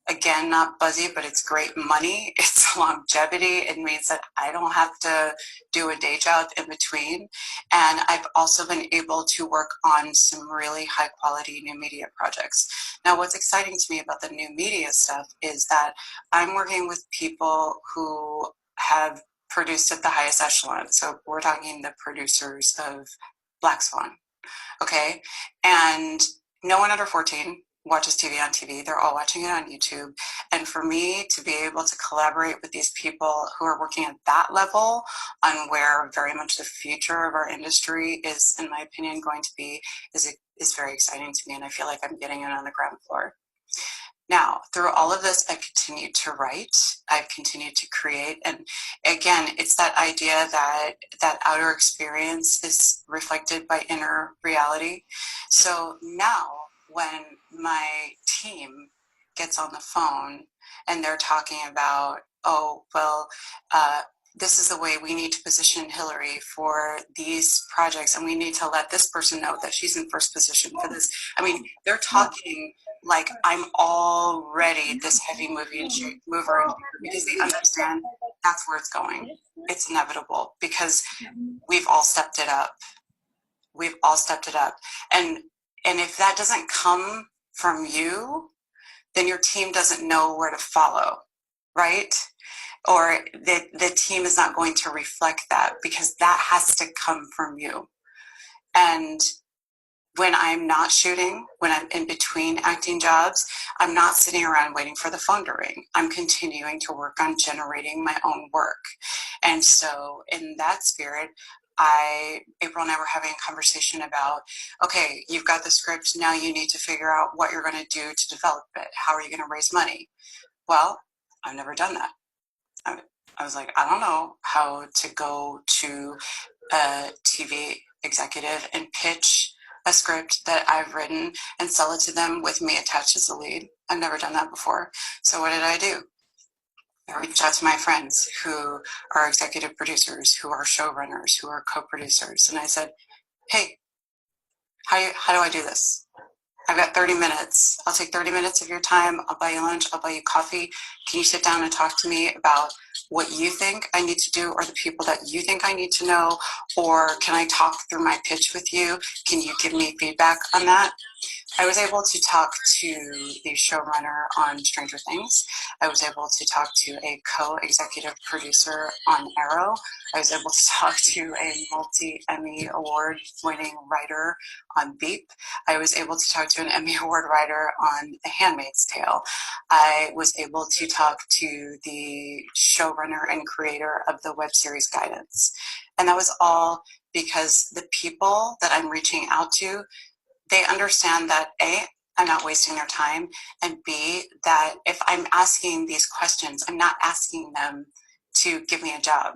again, not buzzy, but it's great money. It's longevity. It means that I don't have to do a day job in between. And I've also been able to work on some really high quality new media projects. Now, what's exciting to me about the new media stuff is that I'm working with people who have produced at the highest echelon. So we're talking the producers of Black Swan, okay? And no one under 14 watches TV on TV. They're all watching it on YouTube. And for me to be able to collaborate with these people who are working at that level on where very much the future of our industry is, in my opinion, going to be, is very exciting to me. And I feel like I'm getting it on the ground floor. Now, through all of this, I've continued to write, I've continued to create. And again, it's that idea that that outer experience is reflected by inner reality. So now when my team gets on the phone and they're talking about, oh, well, this is the way we need to position Hillary for these projects, and we need to let this person know that she's in first position for this. I mean, they're talking like I'm already this heavy mover and shaker because they understand that's where it's going. It's inevitable because we've all stepped it up. We've all stepped it up. And if that doesn't come from you, then your team doesn't know where to follow, right? Or the team is not going to reflect that because that has to come from you. And when I'm not shooting, when I'm in between acting jobs, I'm not sitting around waiting for the phone to ring. I'm continuing to work on generating my own work. And so in that spirit, April and I were having a conversation about, okay, you've got the script, now you need to figure out what you're going to do to develop it. How are you going to raise money? Well, I've never done that. I was like, I don't know how to go to a TV executive and pitch a script that I've written and sell it to them with me attached as the lead. I've never done that before. So what did I do? I reached out to my friends who are executive producers, who are showrunners, who are co-producers. And I said, hey, how do I do this? I've got 30 minutes. I'll take 30 minutes of your time. I'll buy you lunch. I'll buy you coffee. Can you sit down and talk to me about what you think I need to do or the people that you think I need to know? Or can I talk through my pitch with you? Can you give me feedback on that? I was able to talk to the showrunner on Stranger Things. I was able to talk to a co-executive producer on Arrow. I was able to talk to a multi-Emmy award-winning writer on Veep. I was able to talk to an Emmy award writer on The Handmaid's Tale. I was able to talk to the showrunner and creator of the web series Guidance. And that was all because the people that I'm reaching out to, they understand that A, I'm not wasting their time, and B, that if I'm asking these questions, I'm not asking them to give me a job.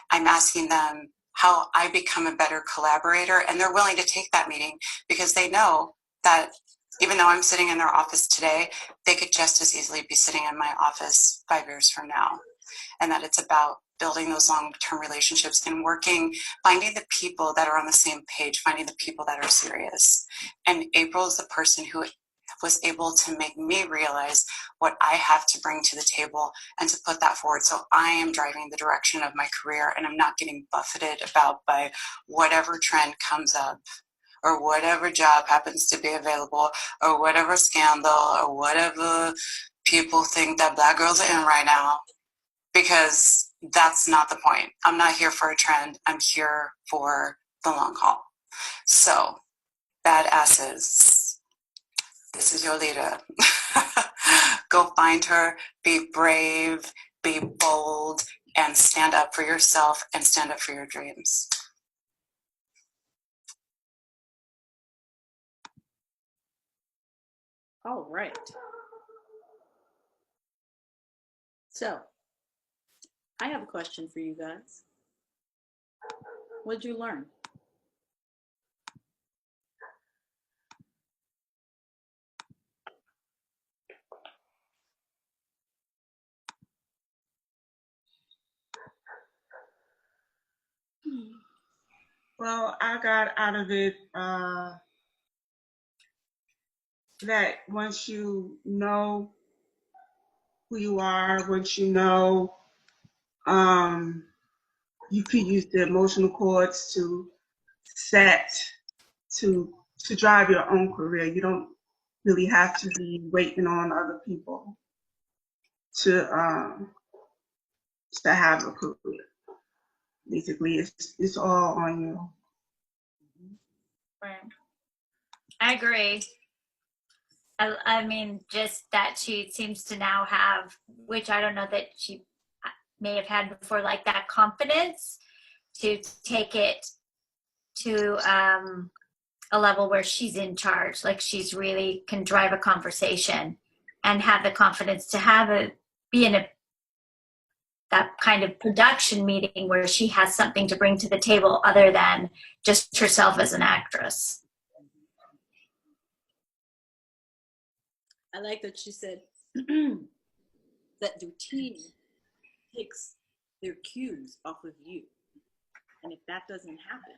I'm asking them how I become a better collaborator, and they're willing to take that meeting because they know that even though I'm sitting in their office today, they could just as easily be sitting in my office 5 years from now. And that it's about building those long-term relationships and working, finding the people that are on the same page, finding the people that are serious. And April is the person who was able to make me realize what I have to bring to the table and to put that forward. So I am driving the direction of my career and I'm not getting buffeted about by whatever trend comes up or whatever job happens to be available or whatever scandal or whatever people think that Black girls are in right now. Because that's not the point. I'm not here for a trend. I'm here for the long haul. So, badasses, this is your leader. Go find her, be brave, be bold, and stand up for yourself and stand up for your dreams. All right. So, I have a question for you guys. What did you learn? Well, I got out of it that once you know who you are, what you know. You could use the emotional cords to set to drive your own career. You don't really have to be waiting on other people to have a career. Basically, it's all on you. Right. I agree. I mean, just that she seems to now have, which I don't know that she may have had before, like that confidence to take it to a level where she's in charge, like she's really can drive a conversation and have the confidence to be in that kind of production meeting where she has something to bring to the table other than just herself as an actress. I like that she said that their team takes their cues off of you. And if that doesn't happen,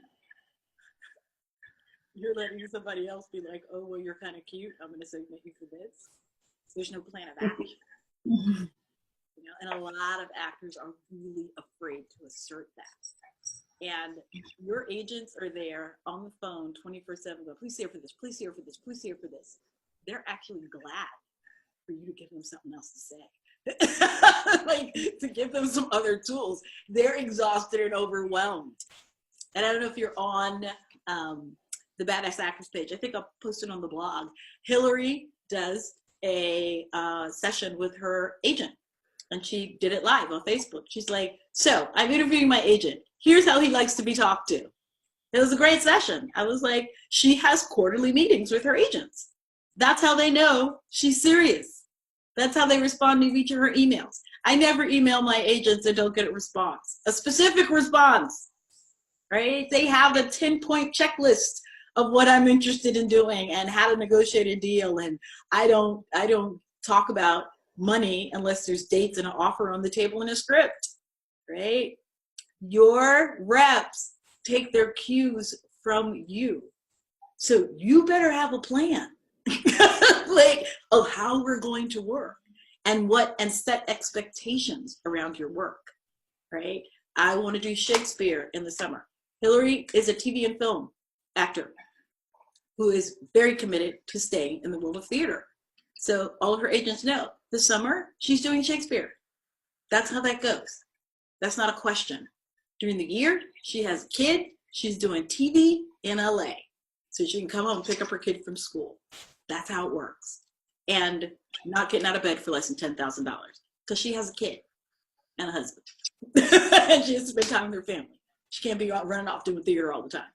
you're letting somebody else be like, oh, well, you're kind of cute. I'm going to submit you for this. There's no plan of action. You know, and a lot of actors are really afraid to assert that. And your agents are there on the phone 24/7. Please see her for this. Please see her for this. Please see her for this. They're actually glad for you to give them something else to say, like to give them some other tools. They're exhausted and overwhelmed. And I don't know if you're on the Badass Actress page. I think I'll post it on the blog. Hillary does a session with her agent, and she did it live on Facebook. She's like, so I'm interviewing my agent. Here's how he likes to be talked to. It was a great session. I was like, she has quarterly meetings with her agents. That's how they know she's serious. That's how they respond to each of her emails. I never email my agents and don't get a response, a specific response, right? They have a 10-point checklist of what I'm interested in doing and how to negotiate a deal. And I don't talk about money unless there's dates and an offer on the table and a script, right? Your reps take their cues from you. So you better have a plan like of how we're going to work and set expectations around your work, right? I want to do Shakespeare in the summer. Hillary is a TV and film actor who is very committed to staying in the world of theater. So all of her agents know this summer she's doing Shakespeare. That's how that goes. That's not a question. During the year, she has a kid. She's doing TV in LA. So she can come home and pick up her kid from school. That's how it works. And not getting out of bed for less than $10,000 because she has a kid and a husband. And she has to spend time with her family. She can't be running off doing theater all the time.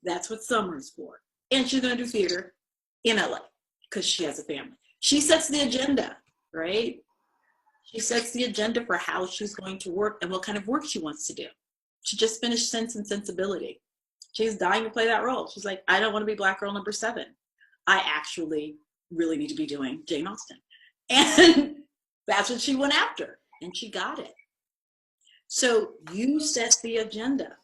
That's what summer is for. And she's going to do theater in LA because she has a family. She sets the agenda, right? She sets the agenda for how she's going to work and what kind of work she wants to do. She just finished Sense and Sensibility. She's dying to play that role. She's like, I don't want to be Black Girl number 7. I actually really need to be doing Jane Austen. And that's what she went after. And she got it. So you set the agenda.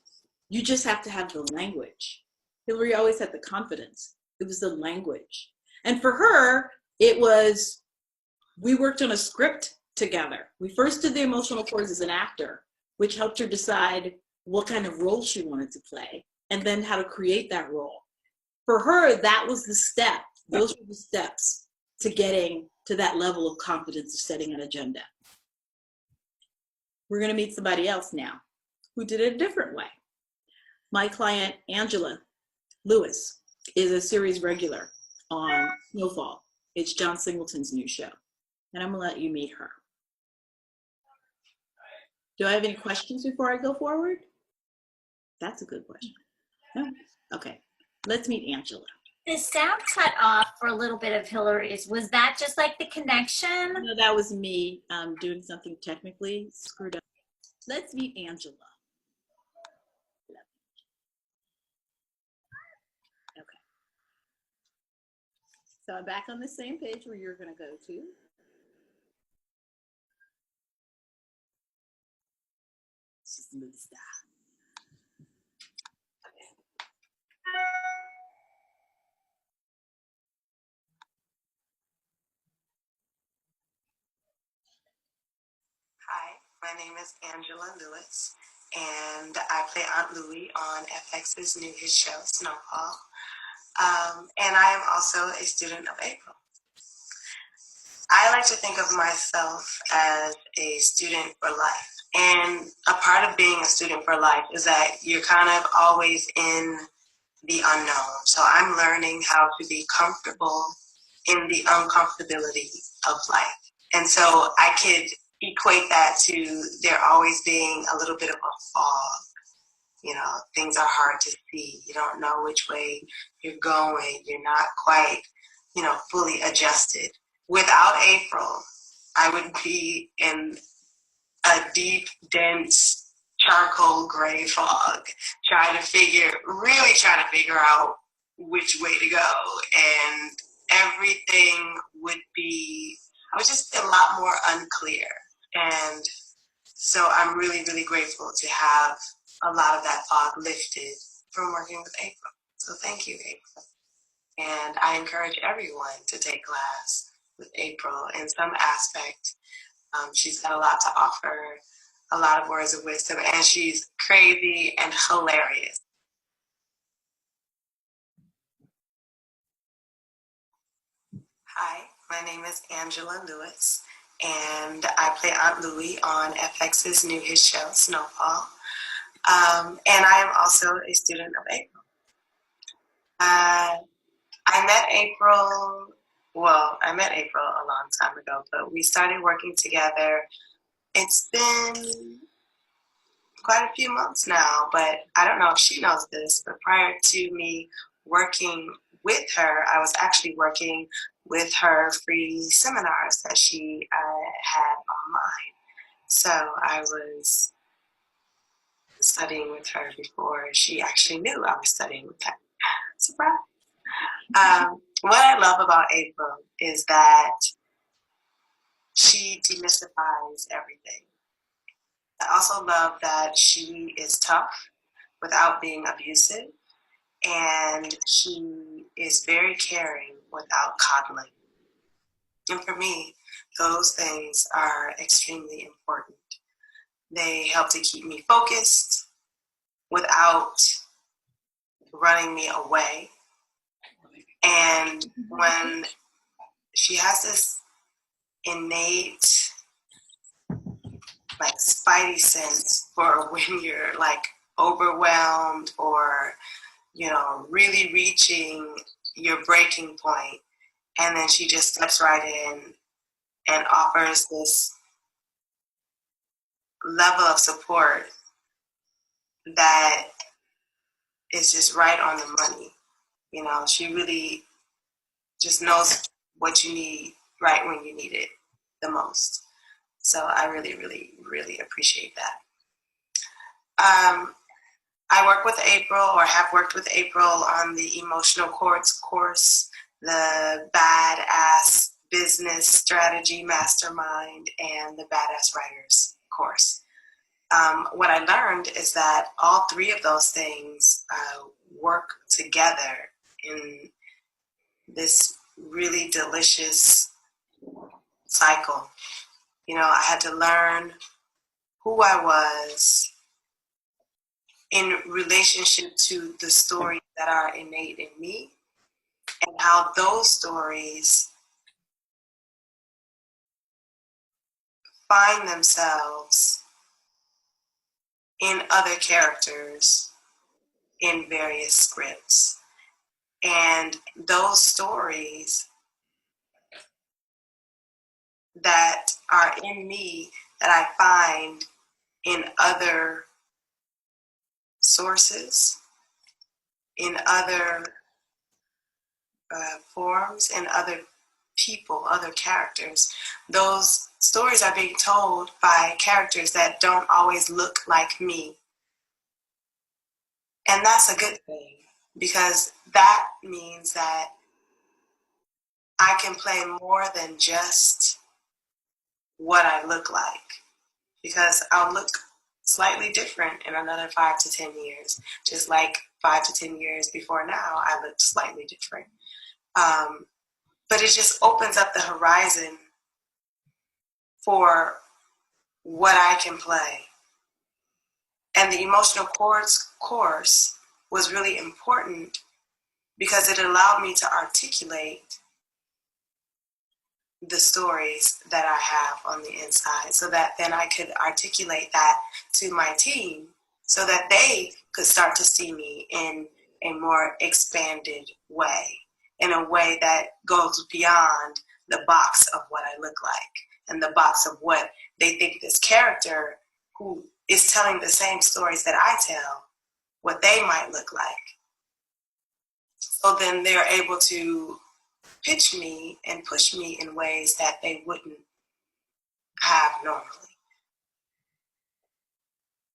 You just have to have the language. Hillary always had the confidence. It was the language. And for her, it was, we worked on a script together. We first did the emotional chords as an actor, which helped her decide what kind of role she wanted to play and then how to create that role. For her, that was the step. Those were the steps to getting to that level of confidence of setting an agenda. We're going to meet somebody else now who did it a different way. My client, Angela Lewis, is a series regular on Snowfall. It's John Singleton's new show. And I'm going to let you meet her. Do I have any questions before I go forward? That's a good question. No? Okay, let's meet Angela. The sound cut off for a little bit of Hillary's. Was that just like the connection? No, that was me doing something technically screwed up. Let's meet Angela. Okay. So I'm back on the same page where you're going to go to. She's the movie star. my name is Angela Lewis, and I play Aunt Louie on FX's new hit show, Snowfall. And I am also a student of April. I like to think of myself as a student for life. And a part of being a student for life is that you're kind of always in the unknown. So I'm learning how to be comfortable in the uncomfortability of life. And so I could equate that to there always being a little bit of a fog. You know, things are hard to see. You don't know which way you're going. You're not quite, fully adjusted. Without April, I would be in a deep, dense, charcoal gray fog, really trying to figure out which way to go. And everything I would just be a lot more unclear. And so I'm really, really grateful to have a lot of that fog lifted from working with April. So thank you, April. And I encourage everyone to take class with April in some aspect. She's got a lot to offer, a lot of words of wisdom, and she's crazy and hilarious. Hi, my name is Angela Lewis, and I play Aunt Louie on FX's new hit show, Snowfall. And I am also a student of April. I met April a long time ago, but we started working together. It's been quite a few months now, but I don't know if she knows this, but prior to me working with her, I was actually working with her free seminars that she had online. So I was studying with her before she actually knew I was studying with her. Surprise. What I love about April is that she demystifies everything. I also love that she is tough without being abusive, and she is very caring without coddling. And for me, those things are extremely important. They help to keep me focused without running me away. And when she has this innate spidey sense for when you're overwhelmed or really reaching your breaking point, and then she just steps right in and offers this level of support that is just right on the money. She really just knows what you need right when you need it the most. So I really, really, really appreciate that. I work with April, or have worked with April, on the Emotional Chords course, the Badass Business Strategy Mastermind, and the Badass Writers course. What I learned is that all three of those things work together in this really delicious cycle. I had to learn who I was in relationship to the stories that are innate in me, and how those stories find themselves in other characters in various scripts. And those stories that are in me that I find in other sources, in other forms, in other people, other characters, those stories are being told by characters that don't always look like me. And that's a good thing, because that means that I can play more than just what I look like, because I'll look slightly different in another 5 to 10 years, just like 5 to 10 years before now, I looked slightly different. But it just opens up the horizon for what I can play. And the emotional chords course was really important because it allowed me to articulate the stories that I have on the inside, so that then I could articulate that to my team so that they could start to see me in a more expanded way, in a way that goes beyond the box of what I look like and the box of what they think this character who is telling the same stories that I tell, what they might look like. So then they're able to pitch me and push me in ways that they wouldn't have normally.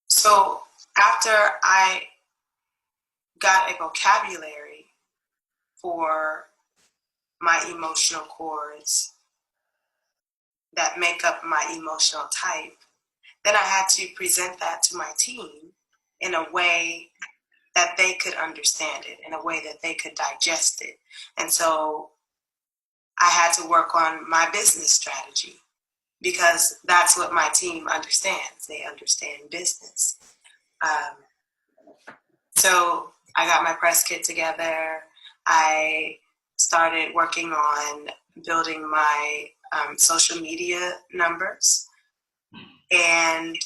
So after I got a vocabulary for my emotional chords that make up my emotional type, then I had to present that to my team in a way that they could understand it, in a way that they could digest it. And so I had to work on my business strategy, because that's what my team understands. They understand business. So I got my press kit together. I started working on building my social media numbers and,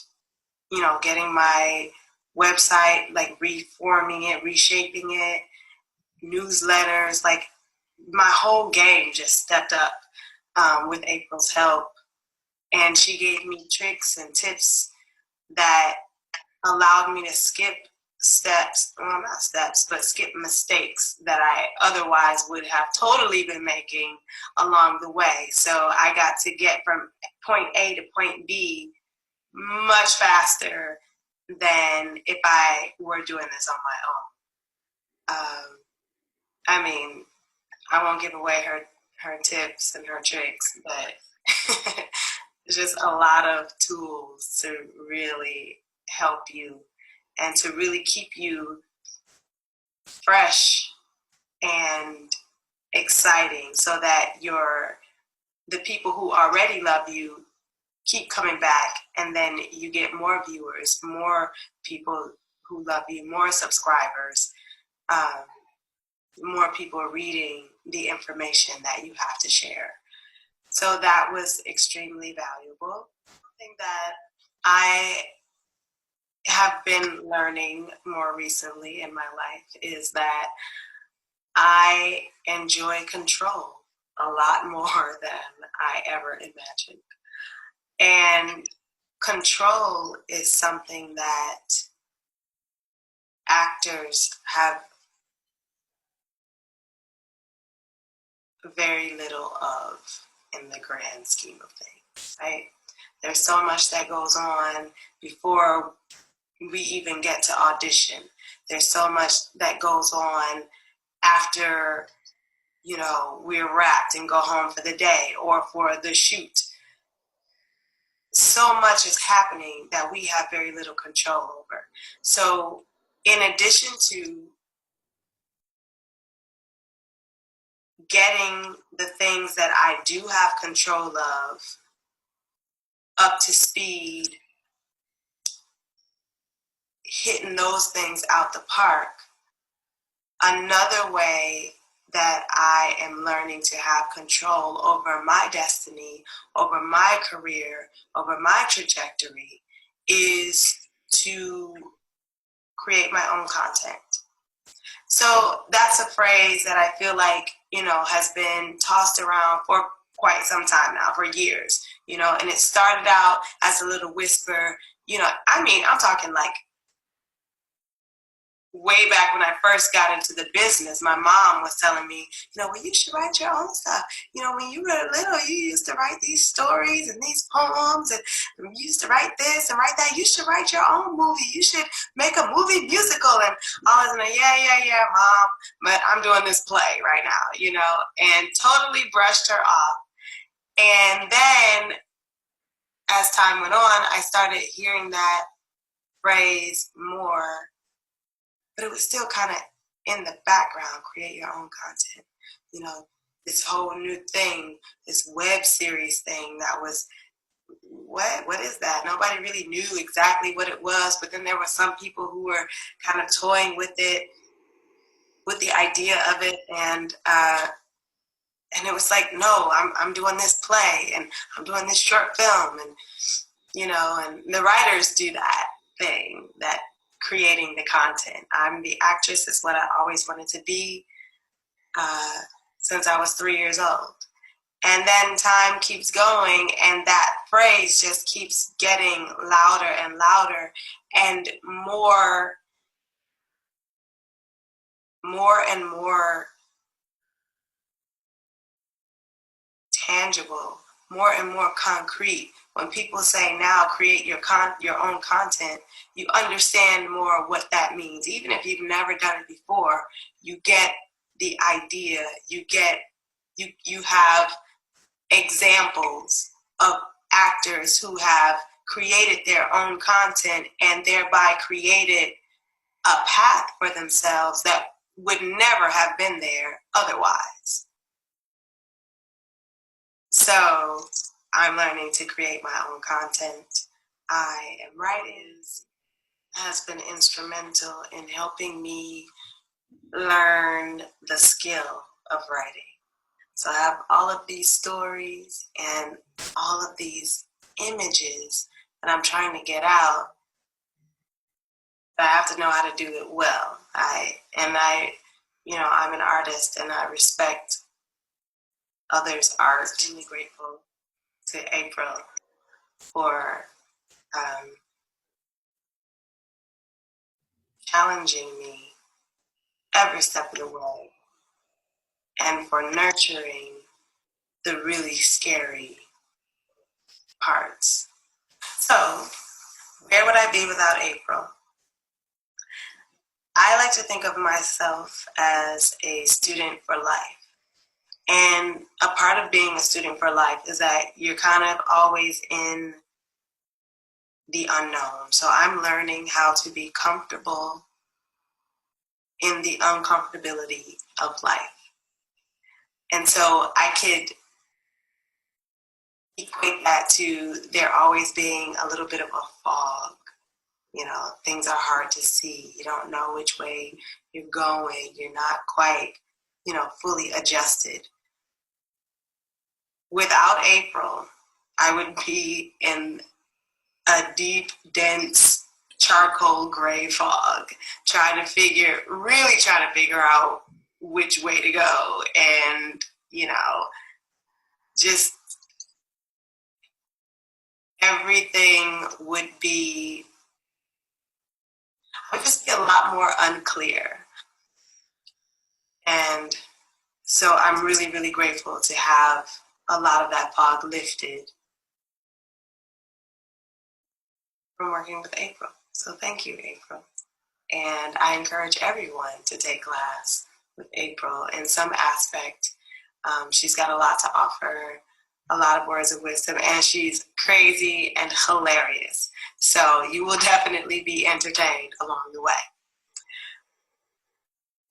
you know, getting my website, like reforming it, reshaping it, newsletters, like my whole game just stepped up with April's help. And she gave me tricks and tips that allowed me to skip steps, well, not steps, but skip mistakes that I otherwise would have totally been making along the way. So I got to get from point A to point B much faster than if I were doing this on my own. I mean, I won't give away her tips and her tricks, but it's just a lot of tools to really help you and to really keep you fresh and exciting, so that the people who already love you keep coming back, and then you get more viewers, more people who love you, more subscribers, more people reading the information that you have to share. So that was extremely valuable. Something that I have been learning more recently in my life is that I enjoy control a lot more than I ever imagined. And control is something that actors have very little of in the grand scheme of things, right? There's so much that goes on before we even get to audition. There's so much that goes on after, you know, we're wrapped and go home for the day or for the shoot. So much is happening that we have very little control over. So in addition to getting the things that I do have control of up to speed, hitting those things out the park, another way that I am learning to have control over my destiny, over my career, over my trajectory is to create my own content. So that's a phrase that I feel like, you know, has been tossed around for quite some time now, for years, you know, and it started out as a little whisper, you know, I mean, I'm talking like way back when I first got into the business. My mom was telling me, you know, well, you should write your own stuff. You know, when you were little, you used to write these stories and these poems, and you used to write this and write that. You should write your own movie. You should make a movie musical. And I was like, yeah, mom, but I'm doing this play right now, you know, and totally brushed her off. And then as time went on, I started hearing that phrase more, but it was still kind of in the background. Create your own content. You know, this whole new thing, this web series thing that was what is that? Nobody really knew exactly what it was, but then there were some people who were kind of toying with it, with the idea of it, and it was like, no, I'm doing this play, and I'm doing this short film, and and the writers do that thing, that creating the content. I'm the actress, is what I always wanted to be since I was 3 years old. And then time keeps going, and that phrase just keeps getting louder and louder, and more and more tangible, more and more concrete. When people say now create your own content, you understand more what that means. Even if you've never done it before, you get the idea. You have examples of actors who have created their own content and thereby created a path for themselves that would never have been there otherwise. So I'm learning to create my own content. I am writing, has been instrumental in helping me learn the skill of writing. So I have all of these stories and all of these images that I'm trying to get out, but I have to know how to do it well. I'm an artist, and I respect others' art. I'm really grateful to April for challenging me every step of the way, and for nurturing the really scary parts. So, where would I be without April? I like to think of myself as a student for life. And a part of being a student for life is that you're kind of always in the unknown. So I'm learning how to be comfortable in the uncomfortability of life. And so I could equate that to there always being a little bit of a fog. Things are hard to see. You don't know which way you're going. You're not quite, fully adjusted. Without April, I would be in a deep, dense, charcoal gray fog, trying to figure out which way to go. And, just everything would just be a lot more unclear. And so I'm really, really grateful to have a lot of that fog lifted from working with April. So thank you, April. And I encourage everyone to take class with April in some aspect. She's got a lot to offer, a lot of words of wisdom, and she's crazy and hilarious. So you will definitely be entertained along the way.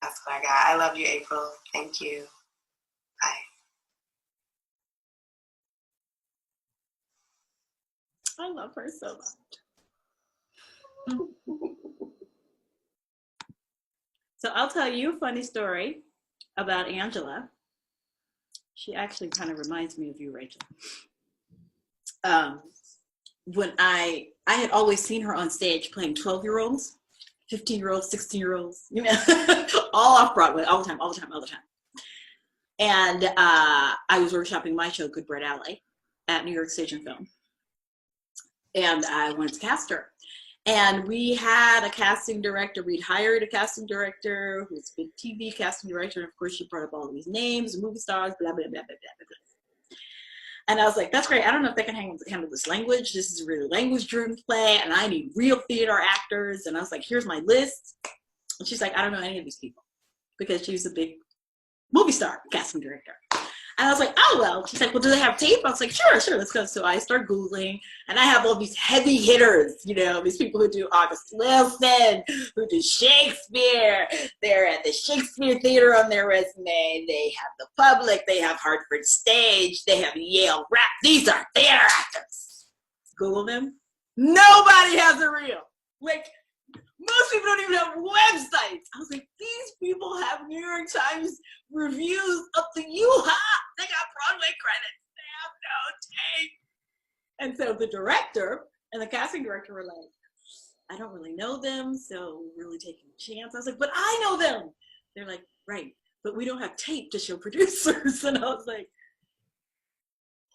That's what I got. I love you, April. Thank you. Bye. I love her so much. So I'll tell you a funny story about Angela. She actually kind of reminds me of you, Rachel. When I had always seen her on stage playing 12-year-olds, 15-year-olds, 16-year-olds, all off Broadway, all the time. And I was workshopping my show, Good Bread Alley, at New York Stage and Film. And I wanted to cast her. And we had a casting director. We'd hired a casting director who's a big TV casting director. And of course, she brought up all these names, movie stars, blah, blah, blah, blah, blah, blah. And I was like, that's great. I don't know if they can handle this language. This is a really language-driven play, and I need real theater actors. And I was like, here's my list. And she's like, I don't know any of these people, because she was a big movie star casting director. And I was like, oh, well. She's like, well, do they have tape? I was like, sure, let's go. So I start Googling, and I have all these heavy hitters, these people who do August Wilson, who do Shakespeare. They're at the Shakespeare Theater on their resume. They have the Public. They have Hartford Stage. They have Yale Rap. These are theater actors. Google them. Nobody has a reel. Like, most people don't even have websites. I was like, these people have New York Times reviews up the U-Ha. They got Broadway credits. They have no tape. And so the director and the casting director were like, I don't really know them, so we're really taking a chance. I was like, but I know them. They're like, right, but we don't have tape to show producers. And I was like,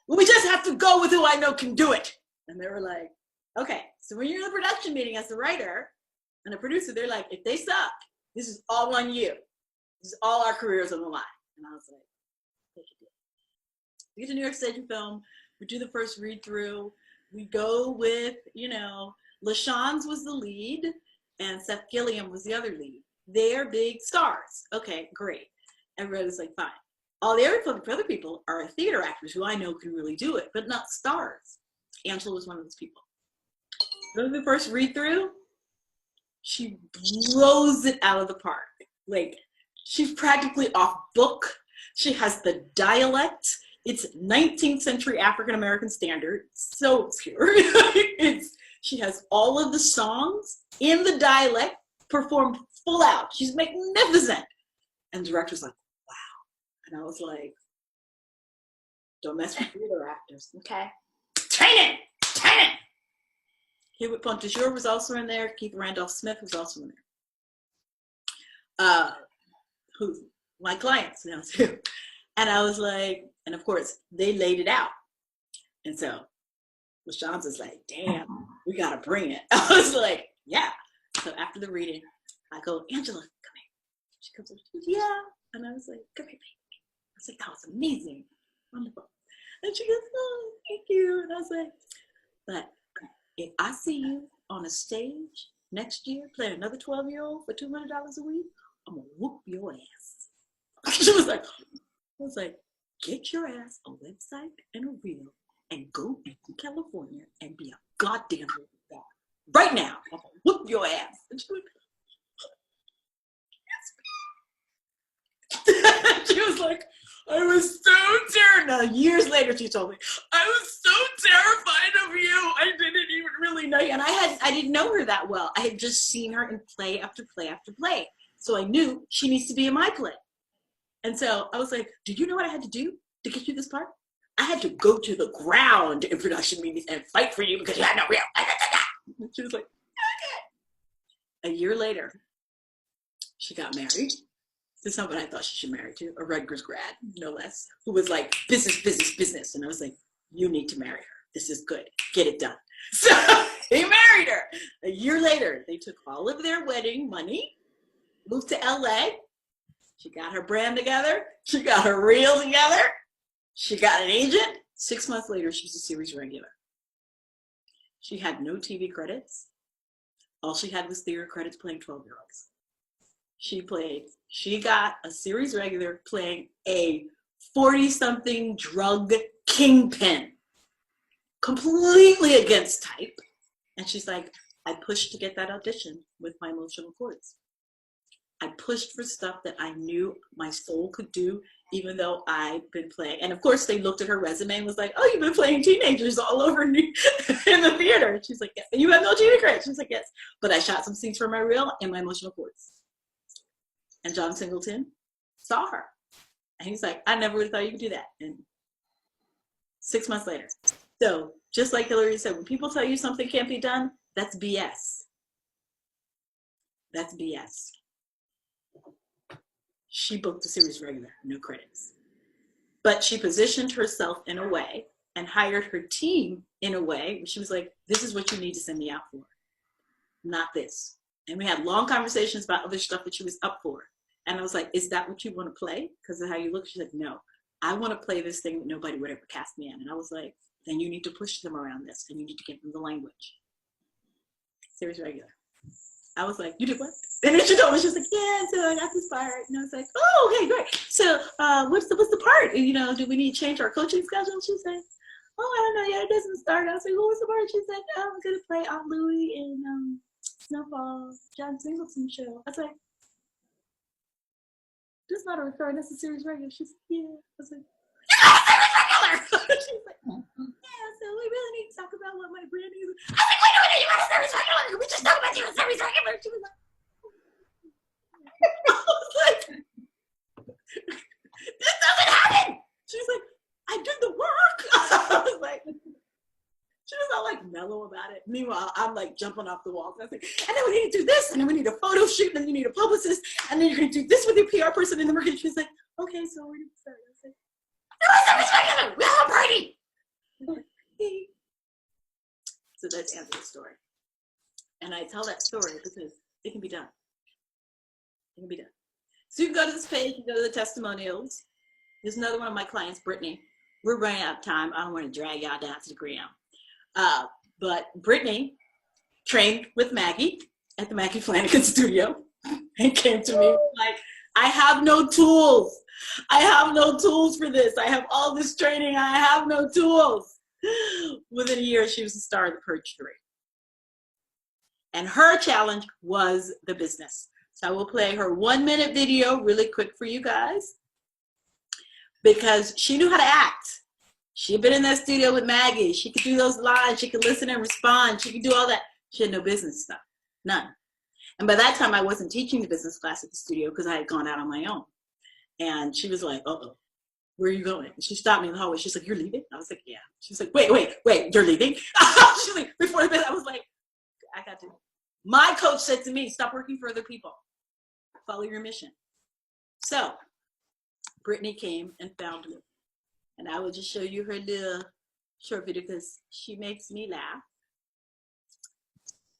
well, we just have to go with who I know can do it. And they were like, okay, so when you're in the production meeting as the writer and the producer, they're like, if they suck, this is all on you. This is all our careers on the line. And I was like, take it. We get to New York Stage and Film. We do the first read through. We go with, LaShawne's was the lead and Seth Gilliam was the other lead. They're big stars. Okay, great. Everybody's like, fine. All the other people are theater actors who I know can really do it, but not stars. Angela was one of those people. Go to the first read through. She blows it out of the park. Like, she's practically off book. She has the dialect. It's 19th century African American standard. So obscure. She has all of the songs in the dialect performed full out. She's magnificent. And the director's like, wow. And I was like, don't mess with theater actors. Okay. Train it. Hewitt Pontejeur was also in there. Keith Randolph-Smith was also in there. Who's my clients now too. And I was like, and of course, they laid it out. And so LaShawne's is like, damn, we gotta bring it. I was like, yeah. So after the reading, I go, Angela, come here. She comes over, she goes, yeah. And I was like, come here, baby. I was like, that was amazing. Wonderful. And she goes, oh, thank you. And I was like, but if I see you on a stage next year playing another 12-year-old for $200 a week, I'm gonna whoop your ass. She was like, I was like, get your ass a website and a reel and go to California and be a goddamn star. Right now, I'm gonna whoop your ass. And she was, yes. She was like, I was so terrified. Now, years later, she told me, I was so terrified of you. I didn't even really know you. And I didn't know her that well. I had just seen her in play after play after play. So I knew she needs to be in my play. And so I was like, do you know what I had to do to get you this part? I had to go to the ground in production meetings and fight for you because you had no reel. And she was like, okay. A year later, she got married to someone I thought she should marry to, a Rutgers grad, no less, who was like, business. And I was like, you need to marry her. This is good. Get it done. So he married her. A year later, they took all of their wedding money, moved to LA. She got her brand together. She got her reel together. She got an agent. 6 months later, she was a series regular. She had no TV credits. All she had was theater credits playing 12-year-olds. She got a series regular playing a 40-something drug kingpin, completely against type. And she's like, I pushed to get that audition with my emotional cords. I pushed for stuff that I knew my soul could do, even though I'd been playing. And of course, they looked at her resume and was like, oh, you've been playing teenagers all over in the theater. And she's like, yes. And you have no TV credits. She's like, yes. But I shot some scenes for my reel and my emotional cords. And John Singleton saw her. And he's like, I never would have thought you could do that. And 6 months later. So just like Hillary said, when people tell you something can't be done, that's BS. That's BS. She booked the series regular, no credits. But she positioned herself in a way and hired her team in a way where she was like, this is what you need to send me out for, not this. And we had long conversations about other stuff that she was up for. And I was like, is that what you want to play? Because of how you look? She's like, no, I want to play this thing that nobody would ever cast me in. And I was like, then you need to push them around this and you need to give them the language. Series regular. I was like, you did what? And then she told me, she was like, yeah, so I got this part. And I was like, oh, okay, great. So what's the part? You know, do we need to change our coaching schedule? She said, oh, I don't know, yeah, it doesn't start. I was like, well, what's the part? She said, oh, I'm going to play Aunt Louie in Snowfall, John Singleton show. I was like, this is not a recurring, that's a series regular. She's like, yeah. I was like, She's like, yeah, so we really need to talk about what my brand is. I was like, wait a minute, you got a service regular? Can we just talk about your service regular? She was like, I was like, this doesn't happen. She's like, I did the work. I was like, she was all like mellow about it. Meanwhile, I'm like jumping off the walls. I was like, and then we need to do this, and then we need a photo shoot, and then you need a publicist, and then you're going to do this with your PR person, and then we're going to, she was like, okay, so we're going to start. I was like, no, it's regular. We have a party. So that's Angela's story. And I tell that story because it can be done. It can be done. So you can go to this page, you go to the testimonials. There's another one of my clients, Brittany. We're running out of time. I don't want to drag y'all down to the ground. But Brittany trained with Maggie at the Maggie Flanagan studio and came to me like, I have no tools. I have no tools for this. I have all this training. I have no tools. Within a year, she was the star of the Purge 3. And her challenge was the business. So I will play her 1-minute video really quick for you guys because she knew how to act. She'd been in that studio with Maggie. She could do those lines. She could listen and respond. She could do all that. She had no business stuff, none. And by that time, I wasn't teaching the business class at the studio because I had gone out on my own. And she was like, uh-oh, where are you going? And she stopped me in the hallway. She's like, you're leaving? I was like, yeah. She's like, wait, you're leaving? She's like, before the business, I was like, I got to. My coach said to me, stop working for other people. Follow your mission. So Brittany came and found me. And I will just show you her little short video because she makes me laugh.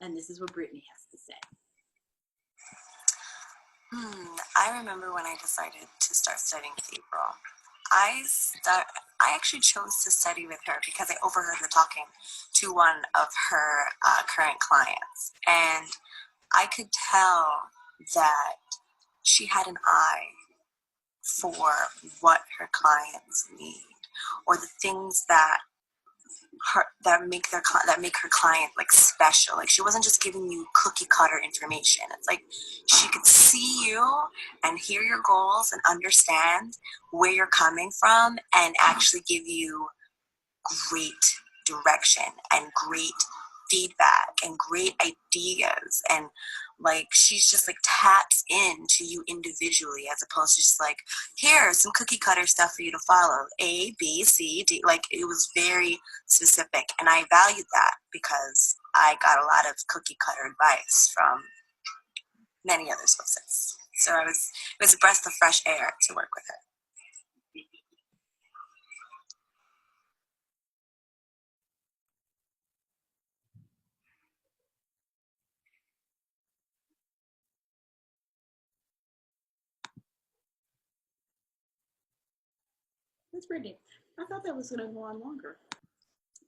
And this is what Brittany has to say. I remember when I decided to start studying with April. I actually chose to study with her because I overheard her talking to one of her current clients. And I could tell that she had an eye for what her clients need or the things that make her client like special. Like she wasn't just giving you cookie cutter information. It's like she could see you and hear your goals and understand where you're coming from and actually give you great direction and great feedback and great ideas. And like she's just like taps into you individually as opposed to just like, here's some cookie cutter stuff for you to follow, A, B, C, D. Like it was very specific, and I valued that because I got a lot of cookie cutter advice from many other sources. So it was a breath of fresh air to work with her. That's Brittany. I thought that was going to go on longer.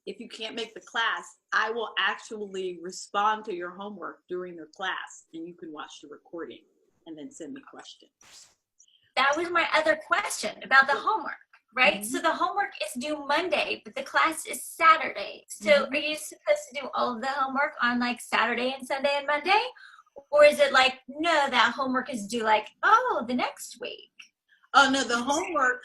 If you can't make the class, I will actually respond to your homework during the class and you can watch the recording and then send me questions. That was my other question about the homework, right? Mm-hmm. So the homework is due Monday, but the class is Saturday. So are you supposed to do all of the homework on like Saturday and Sunday and Monday? Or is it like, no, that homework is due like, the next week? Oh, no, the homework,